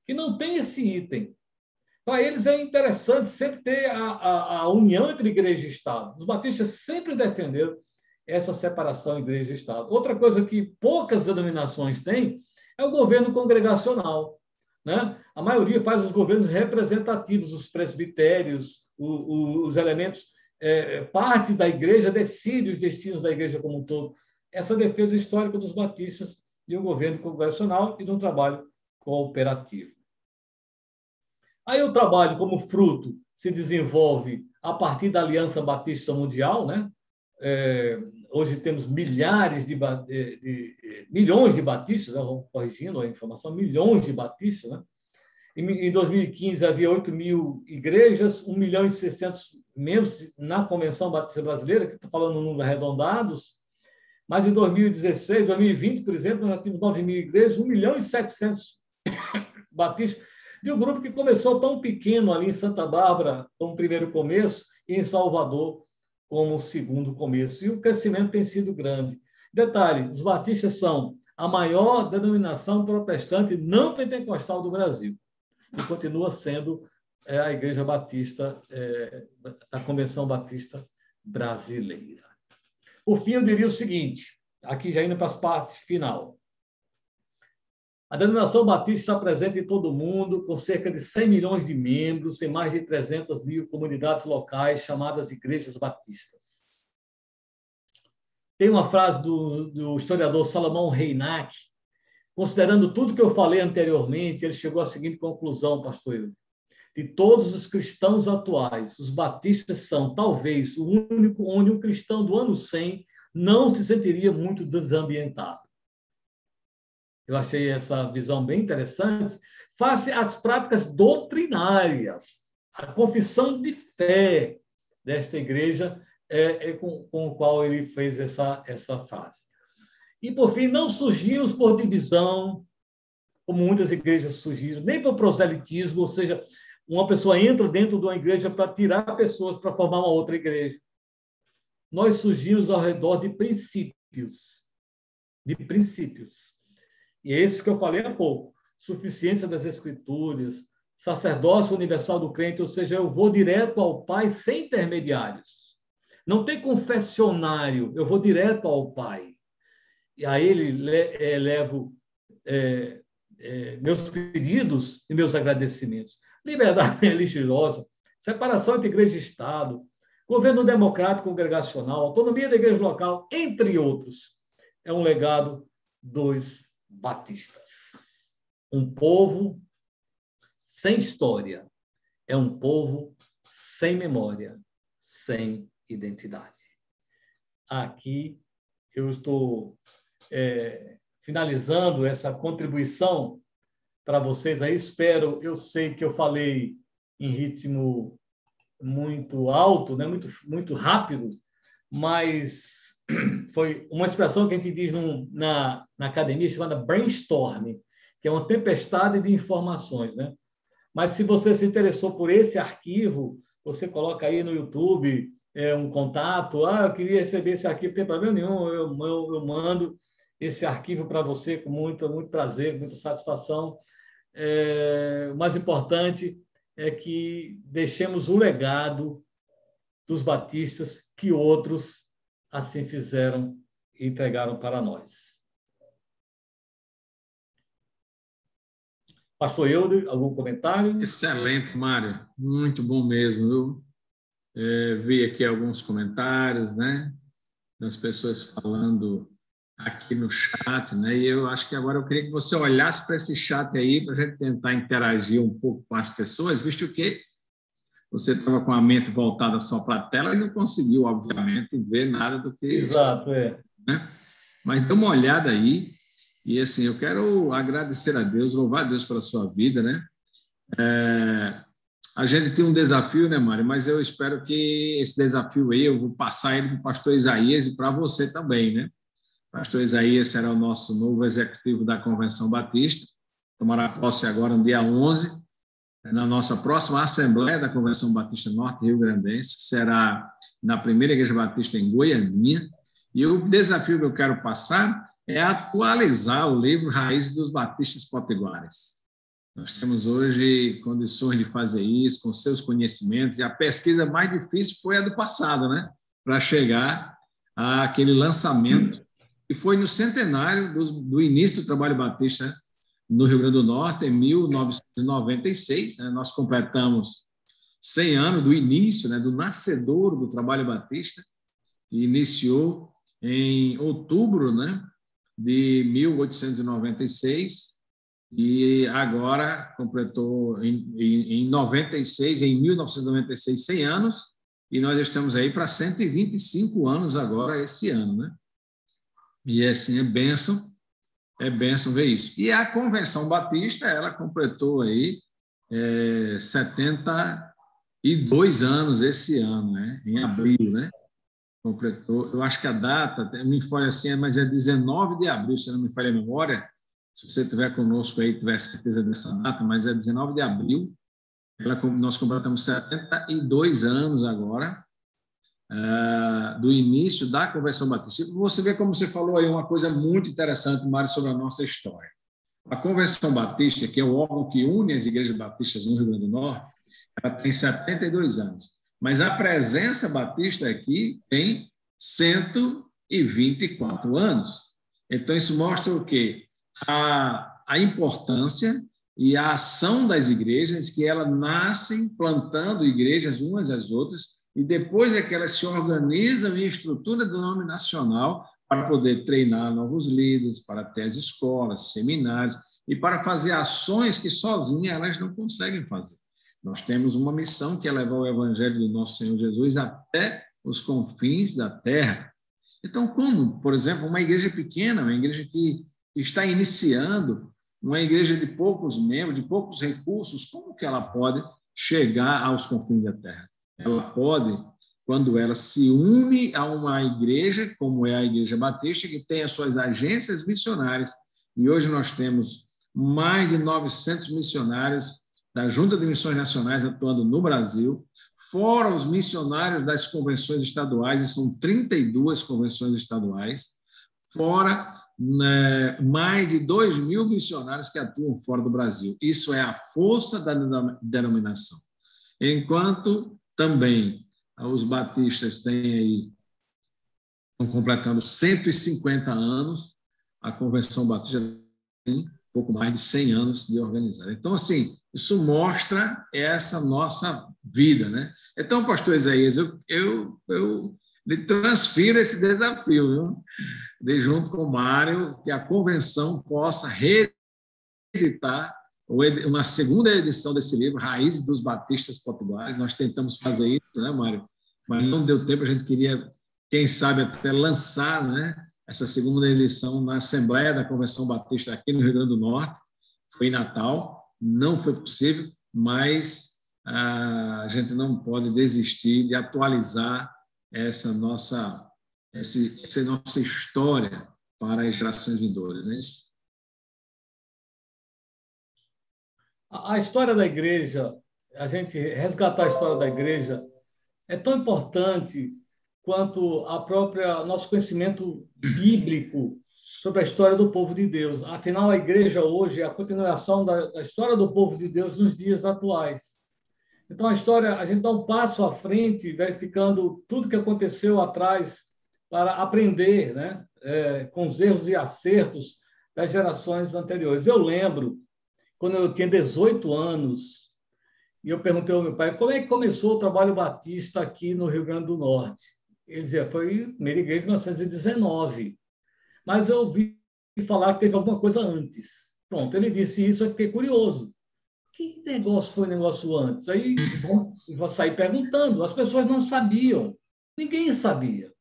que não tem esse item. Para eles é interessante sempre ter a união entre igreja e Estado. Os batistas sempre defenderam essa separação igreja e Estado. Outra coisa que poucas denominações têm é o governo congregacional, né? A maioria faz os governos representativos, os presbitérios, os elementos, parte da igreja decide os destinos da igreja como um todo. Essa defesa histórica dos batistas de um governo congregacional e de um trabalho cooperativo. Aí o trabalho, como fruto, se desenvolve a partir da Aliança Batista Mundial, né? Hoje temos milhões de batistas, né? Vamos corrigindo a informação, milhões de batistas, né? Em 2015 havia 8 mil igrejas, 1 milhão e 600 membros na Convenção Batista Brasileira, que estou falando em números arredondados, mas em 2016, 2020, por exemplo, nós tínhamos 9 mil igrejas, 1 milhão e 700 batistas, de um grupo que começou tão pequeno ali em Santa Bárbara, como primeiro começo, e em Salvador, como segundo começo. E o crescimento tem sido grande. Detalhe, os batistas são a maior denominação protestante não pentecostal do Brasil, e continua sendo a Igreja Batista, a Convenção Batista Brasileira. Por fim, eu diria o seguinte, aqui já indo para as partes final. A denominação batista está presente em todo o mundo, com cerca de 100 milhões de membros, em mais de 300 mil comunidades locais, chamadas igrejas batistas. Tem uma frase do historiador Salomão Reinach, considerando tudo que eu falei anteriormente, ele chegou à seguinte conclusão, pastor Eudes: de todos os cristãos atuais, os batistas são, talvez, o único onde um cristão do ano 100 não se sentiria muito desambientado. Eu achei essa visão bem interessante, face às práticas doutrinárias, a confissão de fé desta igreja com o qual ele fez essa frase. E, por fim, não surgimos por divisão, como muitas igrejas surgiram, nem por proselitismo, ou seja, uma pessoa entra dentro de uma igreja para tirar pessoas para formar uma outra igreja. Nós surgimos ao redor de princípios. E é esse que eu falei há pouco. Suficiência das Escrituras, sacerdócio universal do crente, ou seja, eu vou direto ao Pai sem intermediários. Não tem confessionário, eu vou direto ao Pai. E a Ele levo meus pedidos e meus agradecimentos. Liberdade religiosa, separação entre igreja e Estado, governo democrático congregacional, autonomia da igreja local, entre outros. É um legado dos batistas. Um povo sem história. É um povo sem memória, sem identidade. Aqui eu estou finalizando essa contribuição para vocês aí. Eu sei que eu falei em ritmo muito alto, né? muito rápido, mas foi uma expressão que a gente diz na academia chamada brainstorm, que é uma tempestade de informações, né? Mas se você se interessou por esse arquivo, você coloca aí no YouTube um contato, eu queria receber esse arquivo, não tem problema nenhum, eu mando esse arquivo para você com muito prazer, muita satisfação. O mais importante é que deixemos o legado dos batistas que outros assim fizeram e entregaram para nós. Pastor Eudes, algum comentário? Excelente, Mário. Muito bom mesmo, viu? Vi aqui alguns comentários, né? Das pessoas falando aqui no chat, né? E eu acho que agora eu queria que você olhasse para esse chat aí, para a gente tentar interagir um pouco com as pessoas, visto que você estava com a mente voltada só para a tela e não conseguiu, obviamente, ver nada do que... Exato, né? Mas dê uma olhada aí, e assim, eu quero agradecer a Deus, louvar a Deus pela sua vida, né? A gente tem um desafio, né, Mário? Mas eu espero que esse desafio aí, eu vou passar ele para o pastor Isaías e para você também, né? O pastor Isaías será o nosso novo executivo da Convenção Batista, tomará posse agora no dia 11, na nossa próxima Assembleia da Convenção Batista Norte Rio Grandense, que será na primeira Igreja Batista em Goianinha. E o desafio que eu quero passar é atualizar o livro Raízes dos Batistas Potiguares. Nós temos hoje condições de fazer isso com seus conhecimentos, e a pesquisa mais difícil foi a do passado, né? Para chegar àquele lançamento, que foi no centenário do início do trabalho batista no Rio Grande do Norte, em 1996. Né? Nós completamos 100 anos do início, né? Do nascedouro do trabalho batista, que iniciou em outubro, né? De 1896, e agora completou em 96, em 1996, 100 anos, e nós estamos aí para 125 anos agora, esse ano, né? E assim, é bênção ver isso. E a Convenção Batista, ela completou aí 72 anos esse ano, né? Em abril, né? Completou, eu acho que a data, me falha assim, mas é 19 de abril, se não me falha a memória. Se você estiver conosco aí, tiver certeza dessa data, mas é 19 de abril, nós completamos 72 anos agora, do início da Convenção Batista. Você vê como você falou aí uma coisa muito interessante, Mário, sobre a nossa história. A Convenção Batista, que é o órgão que une as igrejas batistas no Rio Grande do Norte, ela tem 72 anos. Mas a presença batista aqui tem 124 anos. Então, isso mostra o quê? A importância e a ação das igrejas, que elas nascem plantando igrejas umas às outras, e depois é que elas se organizam em estrutura denominacional para poder treinar novos líderes, para ter as escolas, seminários, e para fazer ações que sozinhas elas não conseguem fazer. Nós temos uma missão, que é levar o evangelho do nosso Senhor Jesus até os confins da terra. Então, como, por exemplo, uma igreja pequena, uma igreja que está iniciando, uma igreja de poucos membros, de poucos recursos, como que ela pode chegar aos confins da terra? Ela pode, quando ela se une a uma igreja, como é a Igreja Batista, que tem as suas agências missionárias, e hoje nós temos mais de 900 missionários da Junta de Missões Nacionais atuando no Brasil, fora os missionários das convenções estaduais, e são 32 convenções estaduais, fora mais de 2.000 missionários que atuam fora do Brasil. Isso é a força da denominação. Enquanto também os batistas têm aí, estão completando 150 anos, a Convenção Batista tem pouco mais de 100 anos de organizar. Então, assim, isso mostra essa nossa vida, né? Então, pastor Isaías, eu lhe transfiro esse desafio, viu? De junto com o Mário, que a convenção possa reeditar uma segunda edição desse livro, Raízes dos Batistas Potiguares. Nós tentamos fazer isso, né, Mário? Mas não deu tempo, a gente queria, quem sabe, até lançar, né, essa segunda edição na Assembleia da Convenção Batista aqui no Rio Grande do Norte. Foi em Natal, não foi possível, mas a gente não pode desistir de atualizar essa nossa história para as gerações vindouras, não é isso? A história da igreja, a gente resgatar a história da igreja, é tão importante quanto nosso conhecimento bíblico sobre a história do povo de Deus. Afinal, a igreja hoje é a continuação da história do povo de Deus nos dias atuais. Então, a gente dá um passo à frente, verificando tudo que aconteceu atrás para aprender, né? Com os erros e acertos das gerações anteriores. Eu lembro, quando eu tinha 18 anos, e eu perguntei ao meu pai, como é que começou o trabalho batista aqui no Rio Grande do Norte? Ele dizia, foi a primeira igreja de 1919. Mas eu ouvi falar que teve alguma coisa antes. Pronto, ele disse isso, eu fiquei curioso. Que negócio foi o negócio antes? Aí vou sair perguntando. As pessoas não sabiam. Ninguém sabia.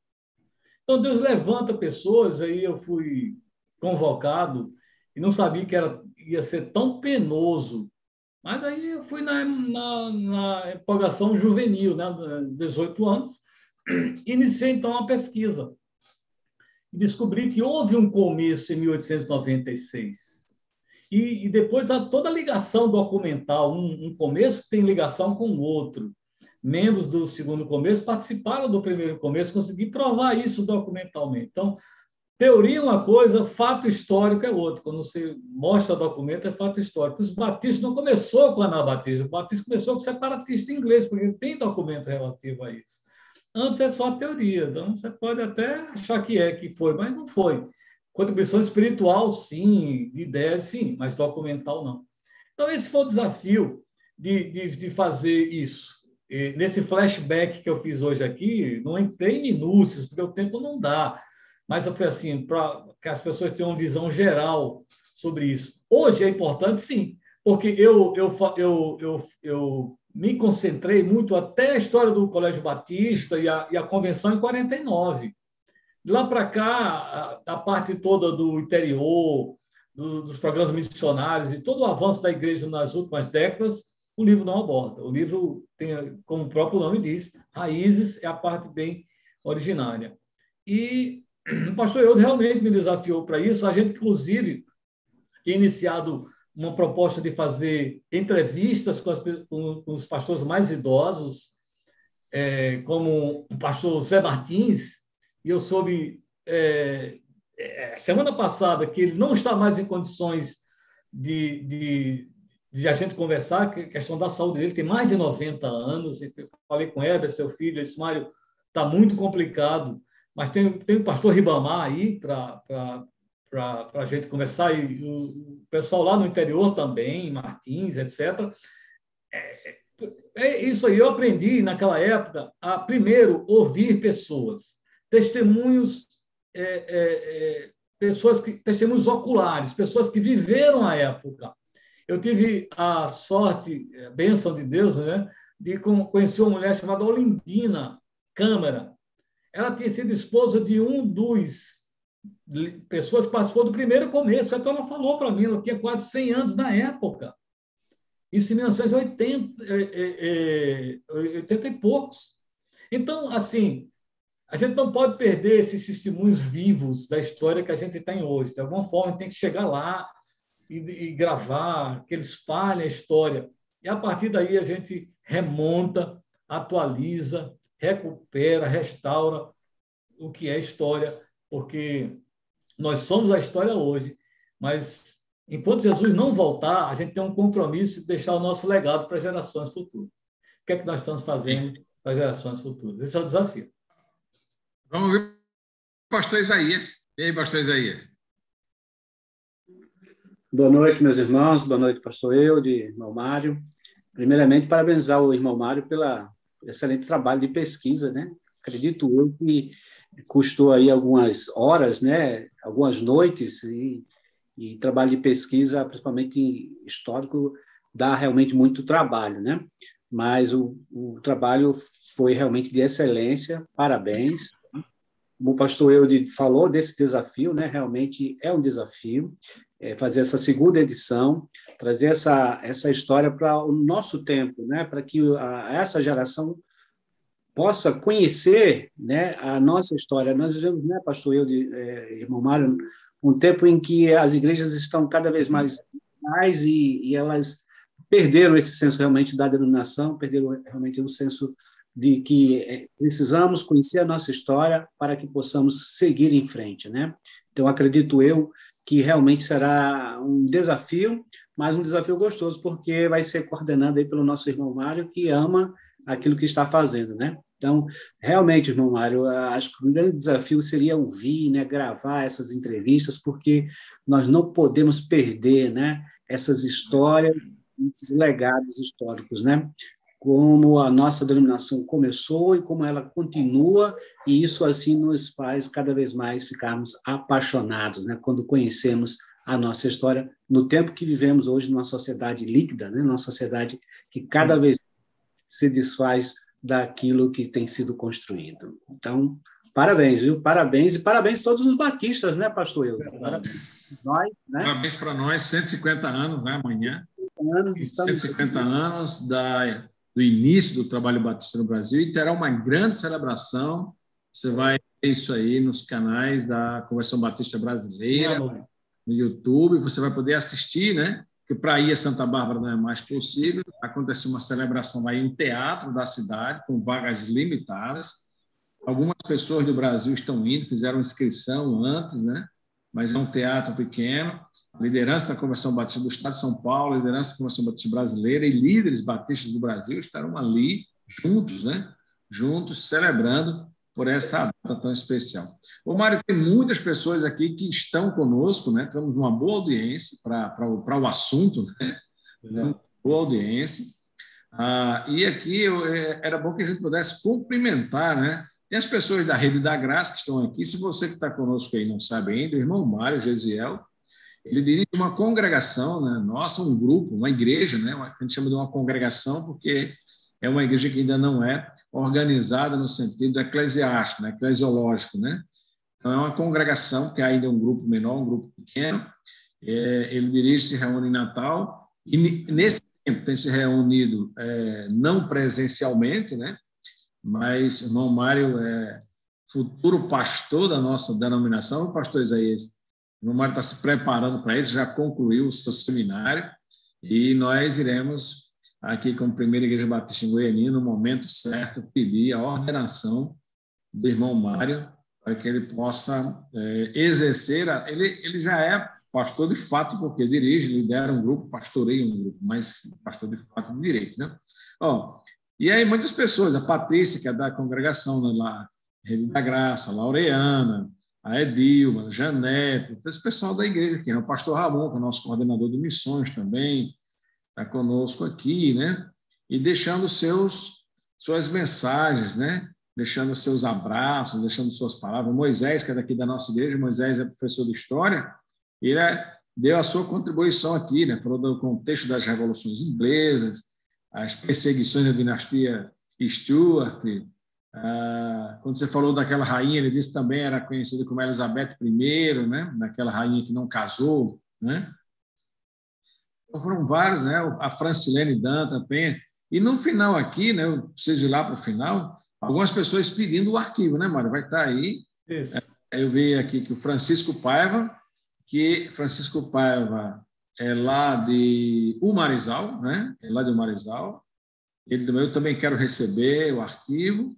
Então, Deus levanta pessoas, aí eu fui convocado e não sabia que ia ser tão penoso. Mas aí eu fui na empolgação juvenil, né, 18 anos, iniciei então uma pesquisa e descobri que houve um começo em 1896. E depois toda a ligação documental, um começo tem ligação com o outro. Membros do segundo começo participaram do primeiro começo, consegui provar isso documentalmente. Então, teoria é uma coisa, fato histórico é outro. Quando você mostra documento, é fato histórico. Os batistas não começou com anabatismo, o batismo começou com separatista inglês, porque tem documento relativo a isso. Antes é só teoria, então você pode até achar que foi, mas não foi. Contribuição espiritual, sim, de ideias, sim, mas documental, não. Então, esse foi o desafio de fazer isso. E nesse flashback que eu fiz hoje aqui, não entrei em minúcias, porque o tempo não dá, mas foi assim, para que as pessoas tenham uma visão geral sobre isso. Hoje é importante, sim, porque eu me concentrei muito até a história do Colégio Batista e a convenção em 49. De lá para cá, a parte toda do interior, dos programas missionários e todo o avanço da igreja nas últimas décadas, o livro não aborda. O livro tem, como o próprio nome diz, raízes é a parte bem originária. E o pastor Eudes realmente me desafiou para isso. A gente, inclusive, tinha iniciado uma proposta de fazer entrevistas com os pastores mais idosos, como o pastor Zé Martins, e eu soube semana passada que ele não está mais em condições de a gente conversar, que a questão da saúde dele tem mais de 90 anos, e eu falei com Heber, seu filho, ele disse, Mário, está muito complicado, mas tem o pastor Ribamar aí para a gente conversar, e o pessoal lá no interior também, Martins, etc. É isso aí, eu aprendi naquela época a, primeiro, ouvir pessoas, testemunhos, testemunhos oculares, pessoas que viveram a época. Eu tive a sorte, a bênção de Deus, né, de conhecer uma mulher chamada Olindina Câmara. Ela tinha sido esposa de um dos pessoas que participou do primeiro começo, então ela falou para mim, ela tinha quase 100 anos na época. Isso em 1980, 80 e poucos. Então, assim, a gente não pode perder esses testemunhos vivos da história que a gente tem hoje. De alguma forma, a gente tem que chegar lá e gravar, que eles espalhem a história. E, a partir daí, a gente remonta, atualiza, recupera, restaura o que é história, porque nós somos a história hoje, mas enquanto Jesus não voltar, a gente tem um compromisso de deixar o nosso legado para gerações futuras. O que é que nós estamos fazendo para gerações futuras? Esse é o desafio. Vamos ver o pastor Isaías. E aí, pastor Isaías? Boa noite, meus irmãos. Boa noite, pastor Eudes, irmão Mário. Primeiramente, parabenizar o irmão Mário pelo excelente trabalho de pesquisa, né? Acredito eu que custou aí algumas horas, né? Algumas noites e trabalho de pesquisa, principalmente histórico, dá realmente muito trabalho, né? Mas o trabalho foi realmente de excelência, parabéns. Como o pastor Eudes falou desse desafio, né? Realmente é um desafio, fazer essa segunda edição, trazer essa história para o nosso tempo, né? Para que essa geração possa conhecer, né, a nossa história. Nós vivemos, né, pastor Eudes, irmão Mário, um tempo em que as igrejas estão cada vez mais e elas perderam esse senso realmente da denominação, perderam realmente o senso de que precisamos conhecer a nossa história para que possamos seguir em frente, né? Então, acredito eu que realmente será um desafio, mas um desafio gostoso, porque vai ser coordenado aí pelo nosso irmão Mário, que ama aquilo que está fazendo, né? Então, realmente, irmão Mário, acho que o grande desafio seria ouvir, né, gravar essas entrevistas, porque nós não podemos perder, né, essas histórias, esses legados históricos, né? Como a nossa denominação começou e como ela continua, e isso assim nos faz cada vez mais ficarmos apaixonados, né, quando conhecemos a nossa história no tempo que vivemos hoje numa sociedade líquida, né, numa sociedade que cada vez se desfaz daquilo que tem sido construído. Então, Parabéns, viu? Parabéns. E parabéns a todos os batistas, né, pastor Eudes? Verdade. Nós, né? Parabéns para nós, 150 anos, né, amanhã. Anos estamos 150 anos do início do trabalho batista no Brasil, e terá uma grande celebração. Você vai ver isso aí nos canais da Conversão Batista Brasileira, no YouTube, você vai poder assistir, né? Porque para ir a Santa Bárbara não é mais possível. Aconteceu uma celebração aí em um teatro da cidade, com vagas limitadas. Algumas pessoas do Brasil estão indo, fizeram inscrição antes, né? Mas é um teatro pequeno. A liderança da Conversão Batista do Estado de São Paulo, a liderança da Conversão Batista Brasileira e líderes batistas do Brasil estarão ali juntos, né? Juntos, celebrando por essa data tão especial. Ô, Mário, tem muitas pessoas aqui que estão conosco, né? Temos uma boa audiência para o assunto, né? Uma boa audiência. E aqui era bom que a gente pudesse cumprimentar, né? E as pessoas da Rede da Graça que estão aqui. Se você que está conosco aí não sabe ainda, o irmão Mário Gesiel, ele dirige uma congregação, né? Nossa, um grupo, uma igreja, né? A gente chama de uma congregação porque é uma igreja que ainda não é organizada no sentido eclesiástico, né? Eclesiológico, né? Então, é uma congregação que ainda é um grupo menor, um grupo pequeno. Ele dirige, se reúne em Natal, e nesse tempo tem se reunido não presencialmente, né? Mas o irmão Mário é futuro pastor da nossa denominação, o pastor Isaías. O irmão Mário está se preparando para isso, já concluiu o seu seminário, e nós iremos, aqui como Primeira Igreja Batista em Goiânia, no momento certo, pedir a ordenação do irmão Mário, para que ele possa exercer. Ele já é pastor de fato, porque dirige, lidera um grupo, pastoreia um grupo, mas pastor de fato de direito, né? E aí muitas pessoas, a Patrícia, que é da congregação, né, lá, Rede da Graça, a Laureana, a Edilma, a Janete, esse pessoal da igreja aqui, né? O pastor Ramon, que é o nosso coordenador de missões também, está conosco aqui, né? E deixando suas mensagens, né? Deixando seus abraços, deixando suas palavras. Moisés, que é daqui da nossa igreja, Moisés é professor de História, ele deu a sua contribuição aqui, né? Falou do contexto das revoluções inglesas, as perseguições da dinastia Stuart. Quando você falou daquela rainha, ele disse também era conhecida como Elizabeth I, né? Daquela rainha que não casou, né? Então, foram vários, né? A Francilene Dan também. E no final aqui, né? Eu preciso ir lá para o final, algumas pessoas pedindo o arquivo, né, Mário? Vai estar aí. Isso. Eu vi aqui que o Francisco Paiva é lá de Umarizal, né? É lá de Umarizal. Eu também quero receber o arquivo.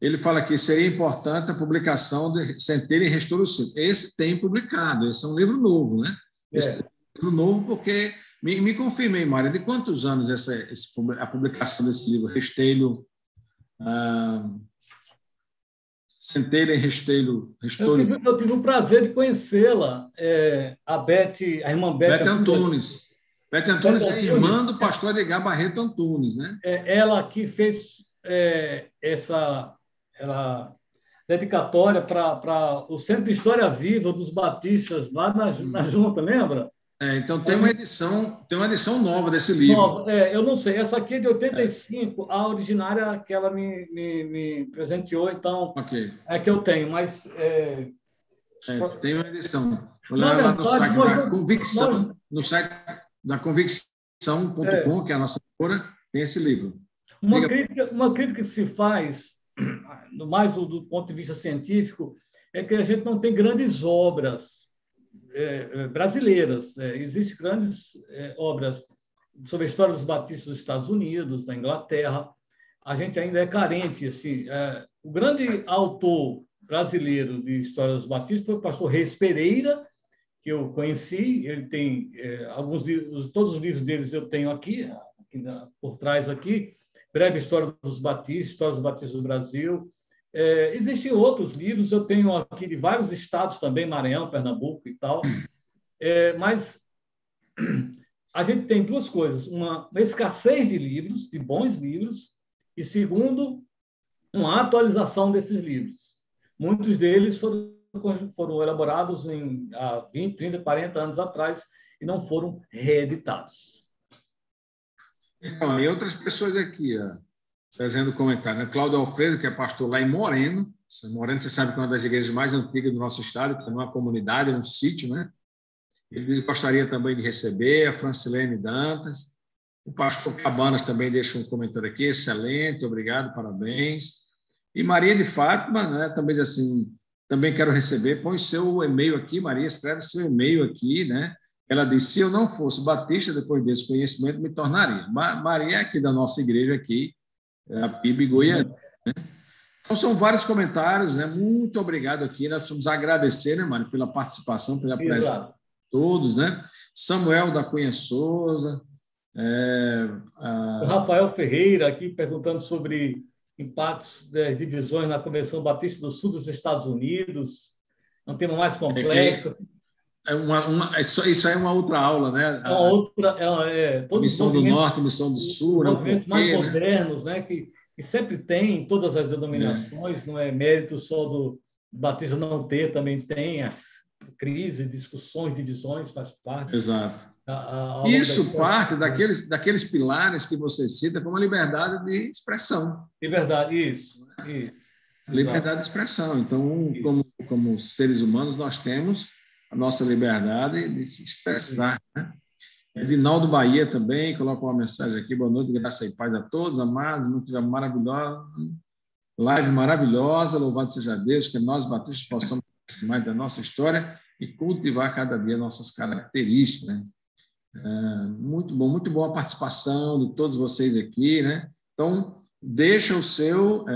Ele fala que seria importante a publicação de Centelha e Restauro Cívico. Esse tem publicado, esse é um livro novo, né? Esse é um livro novo porque... Me confirmei, Mário, de quantos anos a publicação desse livro, Resteiro... Centelha e Restauro... Eu tive o prazer de conhecê-la, a irmã Beth Antunes. Beth Antunes é irmã do pastor Edgar Barreto Antunes, né? Ela que fez essa dedicatória para o Centro de História Viva dos Batistas, lá na Junta, lembra? Então tem uma edição nova desse livro. Eu não sei, essa aqui é de 85, a originária que ela me presenteou, então é que eu tenho, mas... tem uma edição. Vou lá no site da Convicção, no site da Convicção.com, que é a nossa editora, tem esse livro. Uma crítica que se faz, mais do ponto de vista científico, é que a gente não tem grandes obras brasileiras. Existem grandes obras sobre a história dos batistas dos Estados Unidos, da Inglaterra. A gente ainda é carente. Assim, o grande autor brasileiro de história dos batistas foi o pastor Reis Pereira, que eu conheci. Ele tem alguns livros, todos os livros deles eu tenho aqui por trás aqui. Breve História dos Batistas, História dos Batistas do Brasil. Existem outros livros, eu tenho aqui de vários estados também, Maranhão, Pernambuco e tal, mas a gente tem duas coisas, uma escassez de livros, de bons livros, e segundo, uma atualização desses livros. Muitos deles foram elaborados há 20, 30, 40 anos atrás e não foram reeditados. E outras pessoas aqui, Trazendo comentário, né? Cláudio Alfredo, que é pastor lá em Moreno. Moreno, você sabe que é uma das igrejas mais antigas do nosso estado, que é uma comunidade, um sítio, né? Ele gostaria também de receber a Francilene Dantas. O pastor Cabanas também deixa um comentário aqui, excelente, obrigado, parabéns. E Maria de Fátima, né, também diz assim, também quero receber, põe seu e-mail aqui, Maria, escreve seu e-mail aqui, né? Ela disse, se eu não fosse batista, depois desse conhecimento, me tornaria. Maria é aqui da nossa igreja aqui, a PIB Goiânia. Né? Então, são vários comentários, né? Muito obrigado aqui, nós precisamos agradecer, né, Mário, pela participação, pela presença de todos, né? Samuel da Cunha Souza, O Rafael Ferreira aqui perguntando sobre impactos das divisões na Convenção Batista do Sul dos Estados Unidos, um tema mais complexo. Isso aí é uma outra aula, né? É uma outra, todos Missão do Norte, Missão do Sul, movimentos mais modernos, né? Que sempre tem em todas as denominações, não é mérito só do Batista não ter, também tem as crises, discussões, divisões, faz parte. Exato. Isso parte daqueles pilares que você cita como a liberdade de expressão. Liberdade, isso. Liberdade de expressão. Então, como seres humanos, nós temos a nossa liberdade de se expressar. Né? Edinaldo Bahia também coloca uma mensagem aqui. Boa noite, graça e paz a todos, amados. Muito maravilhosa. Live maravilhosa. Louvado seja Deus, que nós, batistas, possamos mais da nossa história e cultivar cada dia nossas características. Né? Muito boa a participação de todos vocês aqui, né? Então, deixa o seu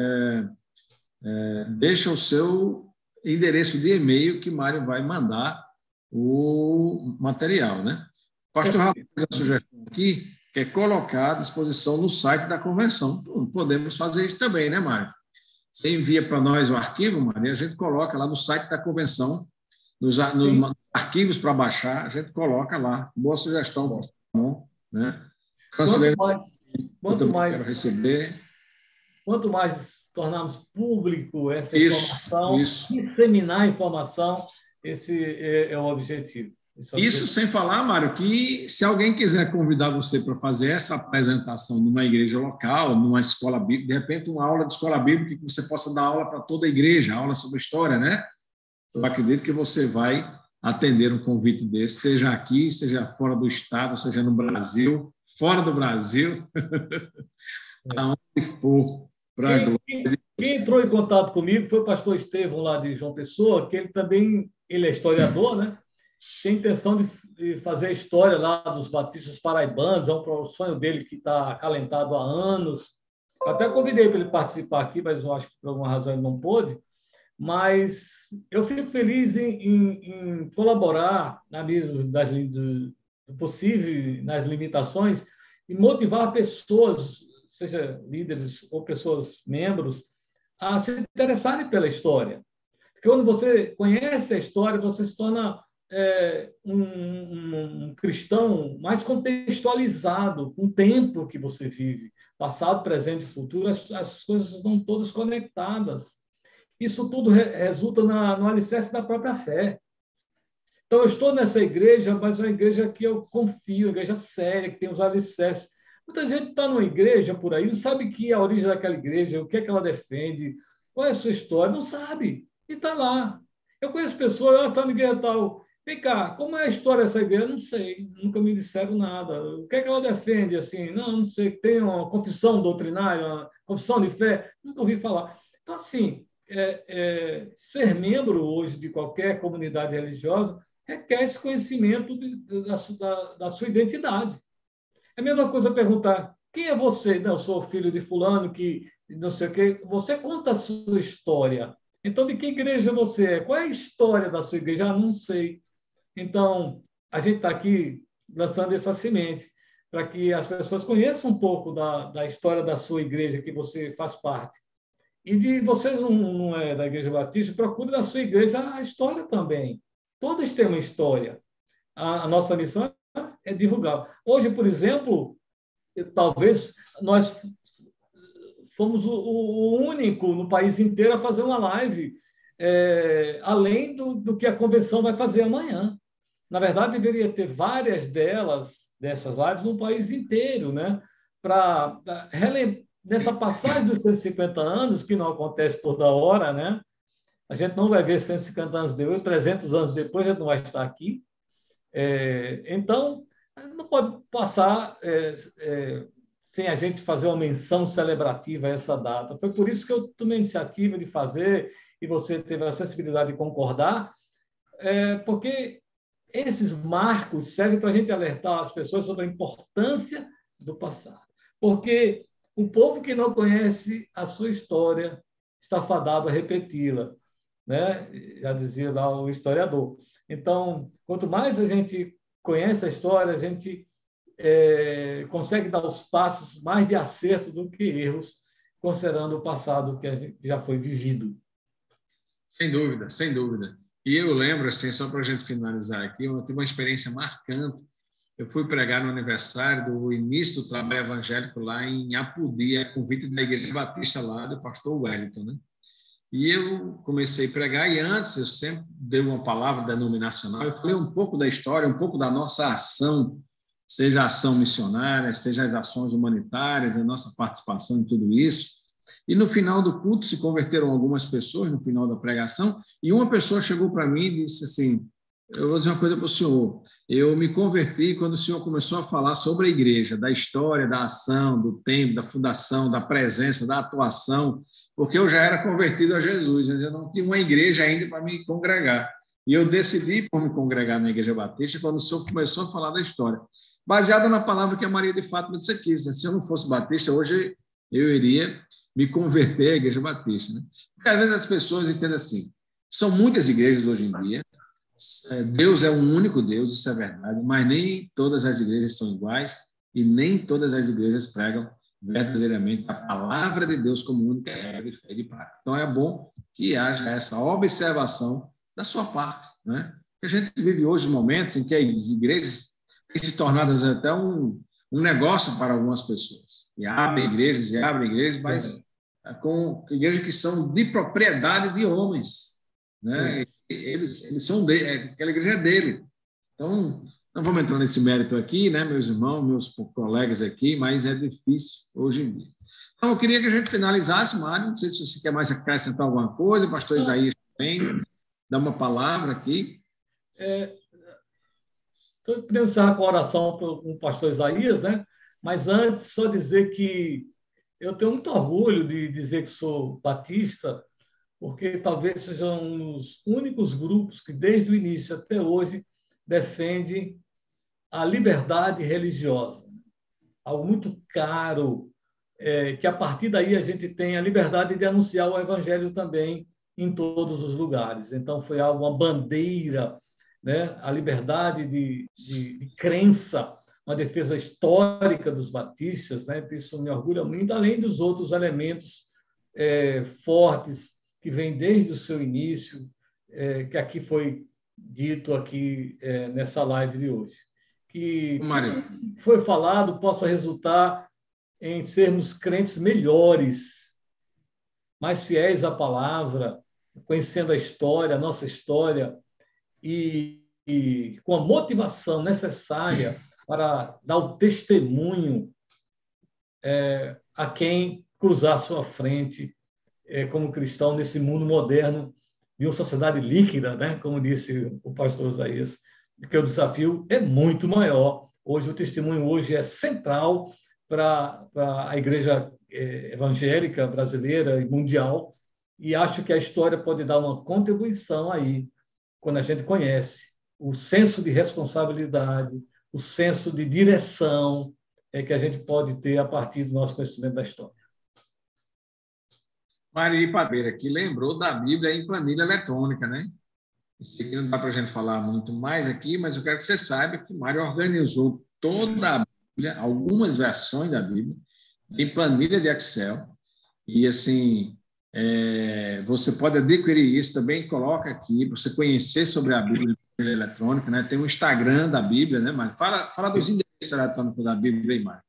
endereço de e-mail que Mário vai mandar o material, né? O pastor Rafael fez a sugestão aqui, que é colocar à disposição no site da convenção. Podemos fazer isso também, né, Mário? Você envia para nós o arquivo, Mário, e a gente coloca lá no site da convenção, nos arquivos para baixar, a gente coloca lá. Boa sugestão, né? Quero receber. Quanto mais tornarmos público essa informação, disseminar a informação, esse é o objetivo. Isso sem falar, Mário, que se alguém quiser convidar você para fazer essa apresentação numa igreja local, numa escola bíblica, de repente uma aula de escola bíblica que você possa dar aula para toda a igreja, aula sobre história, né? Eu acredito que você vai atender um convite desse, seja aqui, seja fora do estado, seja no Brasil, fora do Brasil, aonde for. Quem entrou em contato comigo foi o pastor Estevão, lá de João Pessoa, que ele é historiador, né? Tem intenção de fazer a história lá dos batistas paraibanos, é um sonho dele que está acalentado há anos. Eu até convidei para ele participar aqui, mas eu acho que por alguma razão ele não pôde. Mas eu fico feliz em colaborar na medida do possível, nas limitações, e motivar pessoas, seja líderes ou pessoas membros, a se interessarem pela história. Porque quando você conhece a história, você se torna um cristão mais contextualizado com o tempo que você vive. Passado, presente e futuro, as coisas estão todas conectadas. Isso tudo resulta no alicerce da própria fé. Então, eu estou nessa igreja, mas é uma igreja que eu confio, uma igreja séria, que tem os alicerces. Muita gente está numa igreja por aí, não sabe que é a origem daquela igreja, o que é que ela defende, qual é a sua história, não sabe. E está lá. Eu conheço pessoas, ela está na igreja tal. Vem cá, como é a história dessa igreja? Não sei, nunca me disseram nada. O que é que ela defende? Assim, não sei, tem uma confissão doutrinária, uma confissão de fé? Nunca ouvi falar. Então, assim, ser membro hoje de qualquer comunidade religiosa requer esse conhecimento da sua identidade. É a mesma coisa perguntar, quem é você? Não, eu sou filho de fulano, que não sei o quê. Você conta a sua história. Então, de que igreja você é? Qual é a história da sua igreja? Não sei. Então, a gente está aqui lançando essa semente para que as pessoas conheçam um pouco da história da sua igreja, que você faz parte. E de vocês não é da Igreja Batista, procure da sua igreja a história também. Todos têm uma história. A nossa missão é divulgar. Hoje, por exemplo, talvez nós fomos o único no país inteiro a fazer uma live, além do que a convenção vai fazer amanhã. Na verdade, deveria ter várias dessas lives no país inteiro, né? Para nessa passagem dos 150 anos, que não acontece toda hora, né? A gente não vai ver 150 anos depois, 300 anos depois, a gente não vai estar aqui. Então, não pode passar sem a gente fazer uma menção celebrativa a essa data. Foi por isso que eu tomei a iniciativa de fazer, e você teve a sensibilidade de concordar, porque esses marcos servem para a gente alertar as pessoas sobre a importância do passado. Porque o povo que não conhece a sua história está fadado a repeti-la, né? Já dizia lá o historiador. Então, quanto mais a gente conhece a história, a gente consegue dar os passos mais de acerto do que erros, considerando o passado que já foi vivido. Sem dúvida, sem dúvida. E eu lembro, assim, só para a gente finalizar aqui, eu tive uma experiência marcante. Eu fui pregar no aniversário do início do trabalho evangélico lá em Apudi, a convite da Igreja Batista lá, do pastor Wellington, né? E eu comecei a pregar, e antes eu sempre dei uma palavra denominacional, eu falei um pouco da história, um pouco da nossa ação, seja a ação missionária, seja as ações humanitárias, a nossa participação em tudo isso. E no final do culto se converteram algumas pessoas, no final da pregação, e uma pessoa chegou para mim e disse assim: eu vou dizer uma coisa para o senhor, eu me converti quando o senhor começou a falar sobre a igreja, da história, da ação, do tempo, da fundação, da presença, da atuação, porque eu já era convertido a Jesus, eu não tinha uma igreja ainda para me congregar. E eu decidi por me congregar na Igreja Batista quando o senhor começou a falar da história, baseado na palavra que a Maria de Fátima disse aqui. Se eu não fosse batista, hoje eu iria me converter à Igreja Batista, né? Porque às vezes as pessoas entendem assim, são muitas igrejas hoje em dia, Deus é um único Deus, isso é verdade, mas nem todas as igrejas são iguais e nem todas as igrejas pregam verdadeiramente a palavra de Deus como única regra de fé e de prática. Então, é bom que haja essa observação da sua parte, né? Porque a gente vive hoje momentos em que as igrejas têm se tornado até um negócio para algumas pessoas. E abrem igrejas, mas com igrejas que são de propriedade de homens, né? Eles são dele, aquela igreja é dele. Então, não vamos entrar nesse mérito aqui, né, meus irmãos, meus colegas aqui, mas é difícil hoje em dia. Então, eu queria que a gente finalizasse, Mário. Não sei se você quer mais acrescentar alguma coisa, o pastor Isaías também, dá uma palavra aqui. Podemos encerrar com a oração com o pastor Isaías, né? Mas antes, só dizer que eu tenho muito orgulho de dizer que sou batista, porque talvez sejam um dos únicos grupos que, desde o início até hoje, defende a liberdade religiosa. Algo muito caro, que a partir daí a gente tem a liberdade de anunciar o evangelho também em todos os lugares. Então, foi uma bandeira, né? A liberdade de crença, uma defesa histórica dos batistas, né? Isso me orgulha muito, além dos outros elementos fortes que vêm desde o seu início, que aqui foi dito aqui nessa live de hoje. Que foi falado possa resultar em sermos crentes melhores, mais fiéis à palavra, conhecendo a história, a nossa história, e com a motivação necessária para dar o testemunho a quem cruzar sua frente como cristão nesse mundo moderno de uma sociedade líquida, né? Como disse o pastor Isaías, que o desafio é muito maior. Hoje, o testemunho hoje é central para a igreja evangélica brasileira e mundial, e acho que a história pode dar uma contribuição aí, quando a gente conhece o senso de responsabilidade, o senso de direção que a gente pode ter a partir do nosso conhecimento da história. Maria Padeira aqui lembrou da Bíblia em planilha eletrônica, né? Isso aqui não dá para a gente falar muito mais aqui, mas eu quero que você saiba que Mário organizou toda a Bíblia, algumas versões da Bíblia, em planilha de Excel. E, assim, você pode adquirir isso também, coloca aqui, para você conhecer sobre a Bíblia em planilha eletrônica, né? Tem um Instagram da Bíblia, né, Mário? Fala dos endereços eletrônicos da Bíblia aí, Mário.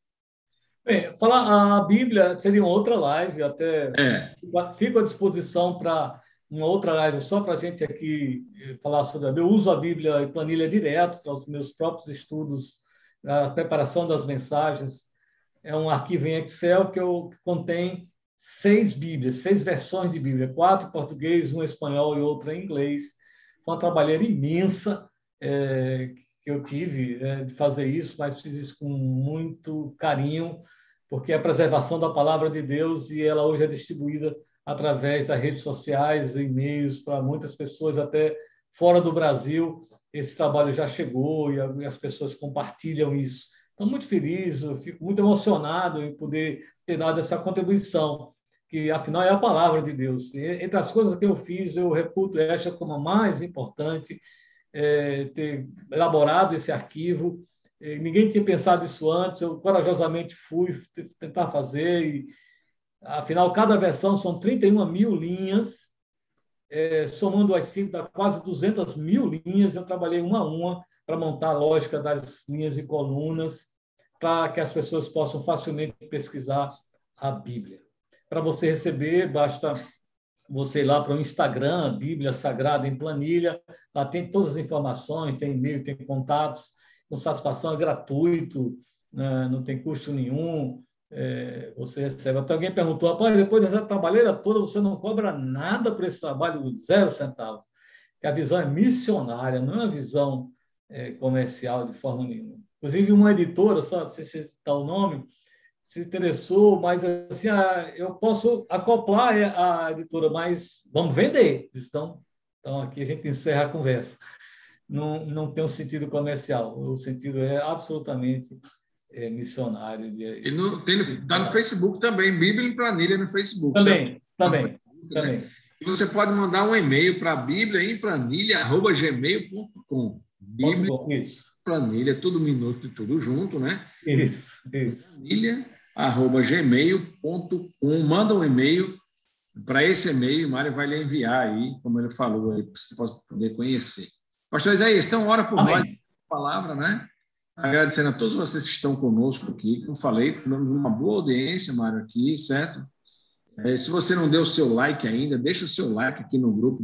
Bem, falar a Bíblia seria uma outra live, até fico à disposição para uma outra live só para a gente aqui falar sobre a Bíblia. Eu uso a Bíblia em planilha direto para os meus próprios estudos, a preparação das mensagens. é um arquivo em Excel que contém 6 Bíblias, 6 versões de Bíblia, 4 em português, 1 em espanhol e outra em inglês. Foi uma trabalheira imensa que eu tive de fazer isso, mas fiz isso com muito carinho, porque é a preservação da palavra de Deus e ela hoje é distribuída através das redes sociais, e-mails para muitas pessoas, até fora do Brasil. Esse trabalho já chegou e as pessoas compartilham isso. Estou muito feliz, eu fico muito emocionado em poder ter dado essa contribuição, que afinal é a palavra de Deus. E, entre as coisas que eu fiz, eu reputo esta como a mais importante, ter elaborado esse arquivo. Ninguém tinha pensado isso antes, eu corajosamente fui tentar fazer, e, afinal, cada versão são 31 mil linhas, somando as 5, dá quase 200 mil linhas. Eu trabalhei uma a uma para montar a lógica das linhas e colunas, para que as pessoas possam facilmente pesquisar a Bíblia. Para você receber, basta você ir lá para o Instagram, Bíblia Sagrada em Planilha, lá tem todas as informações, tem e-mail, tem contatos, com satisfação, é gratuito, né? Não tem custo nenhum, você recebe. Até alguém perguntou, rapaz, depois dessa trabalheira toda, você não cobra nada por esse trabalho, 0 centavos. Porque a visão é missionária, não é uma visão comercial de forma nenhuma. Inclusive, uma editora, só não sei se citar o nome, se interessou, mas assim, eu posso acoplar a editora, mas vamos vender. Então, aqui a gente encerra a conversa. Não tem um sentido comercial, o sentido é absolutamente missionário. Está no Facebook também, Bíblia em Planilha no Facebook. Também. E você pode mandar um e-mail para bibliaemplanilha@gmail.com. Bíblia Isso. Planilha, tudo minuto e tudo junto, né? Isso. Planilha@gmail.com. Manda um e-mail. Para esse e-mail, o Mário vai lhe enviar aí, como ele falou, aí, para você poder conhecer. Pastor Isaías, então, ora por nós, palavra, né? Agradecendo a todos vocês que estão conosco aqui. Como falei, uma boa audiência, Mário, aqui, certo? Se você não deu o seu like ainda, deixa o seu like aqui no grupo,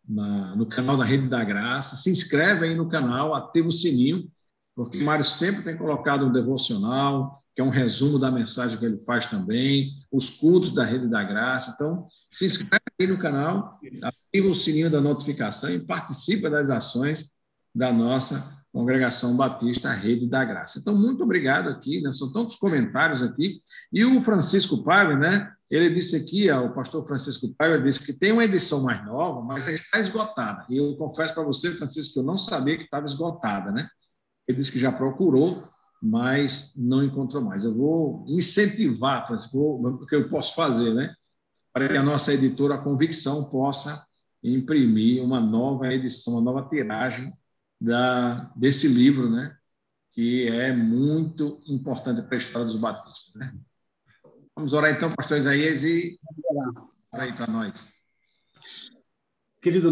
no canal da Rede da Graça. Se inscreve aí no canal, ativa o sininho, porque o Mário sempre tem colocado um devocional, que é um resumo da mensagem que ele faz também, os cultos da Rede da Graça. Então, se inscreve aí no canal, ativa o sininho da notificação e participa das ações da nossa Congregação Batista Rede da Graça. Então, muito obrigado aqui, né? São tantos comentários aqui. E o Francisco Paiva, né? Ele disse aqui, o pastor Francisco Paiva disse que tem uma edição mais nova, mas está esgotada. E eu confesso para você, Francisco, que eu não sabia que estava esgotada, né? Ele disse que já procurou, mas não encontrou mais. Eu vou incentivar, Francisco, o que eu posso fazer, né? Para que a nossa editora, a Convicção, possa imprimir uma nova edição, uma nova tiragem desse livro, né? Que é muito importante para a história dos batistas, né? Vamos orar então, pastor Isaías, e ora aí para nós. Querido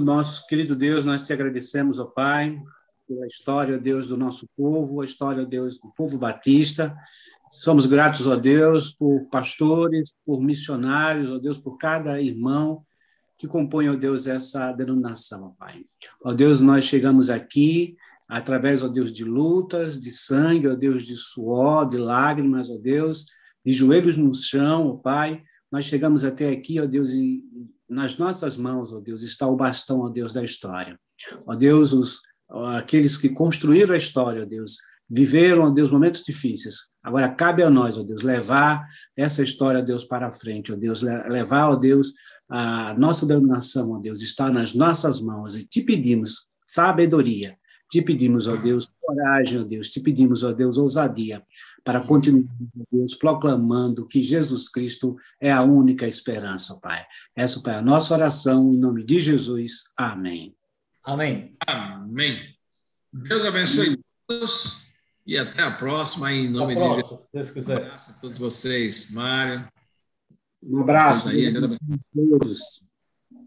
Deus, nós te agradecemos, ó Pai, pela história, Deus, do nosso povo, a história, Deus, do povo batista. Somos gratos, ó Deus, por pastores, por missionários, ó Deus, por cada irmão que compõe, ó Deus, essa denominação, ó Pai. Ó Deus, nós chegamos aqui através, ó Deus, de lutas, de sangue, ó Deus, de suor, de lágrimas, ó Deus, de joelhos no chão, ó Pai. Nós chegamos até aqui, ó Deus, e nas nossas mãos, ó Deus, está o bastão, ó Deus, da história. Ó Deus, aqueles que construíram a história, ó Deus, viveram, ó Deus, momentos difíceis. Agora cabe a nós, ó Deus, levar essa história, ó Deus, para frente, ó Deus, levar, ó Deus, a nossa denominação, ó Deus, está nas nossas mãos, e te pedimos sabedoria, te pedimos, ó Deus, coragem, ó Deus, te pedimos, ó Deus, ousadia, para continuar, ó Deus, proclamando que Jesus Cristo é a única esperança, ó Pai. Essa é a nossa oração, em nome de Jesus. Amém. Amém. Amém. Deus abençoe todos e até a próxima, em nome de Deus. Se Deus quiser. Um abraço a todos vocês, Mário. Um abraço.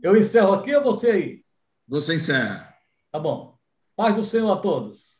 Eu encerro aqui ou você aí? Você encerra. Tá bom. Paz do Senhor a todos.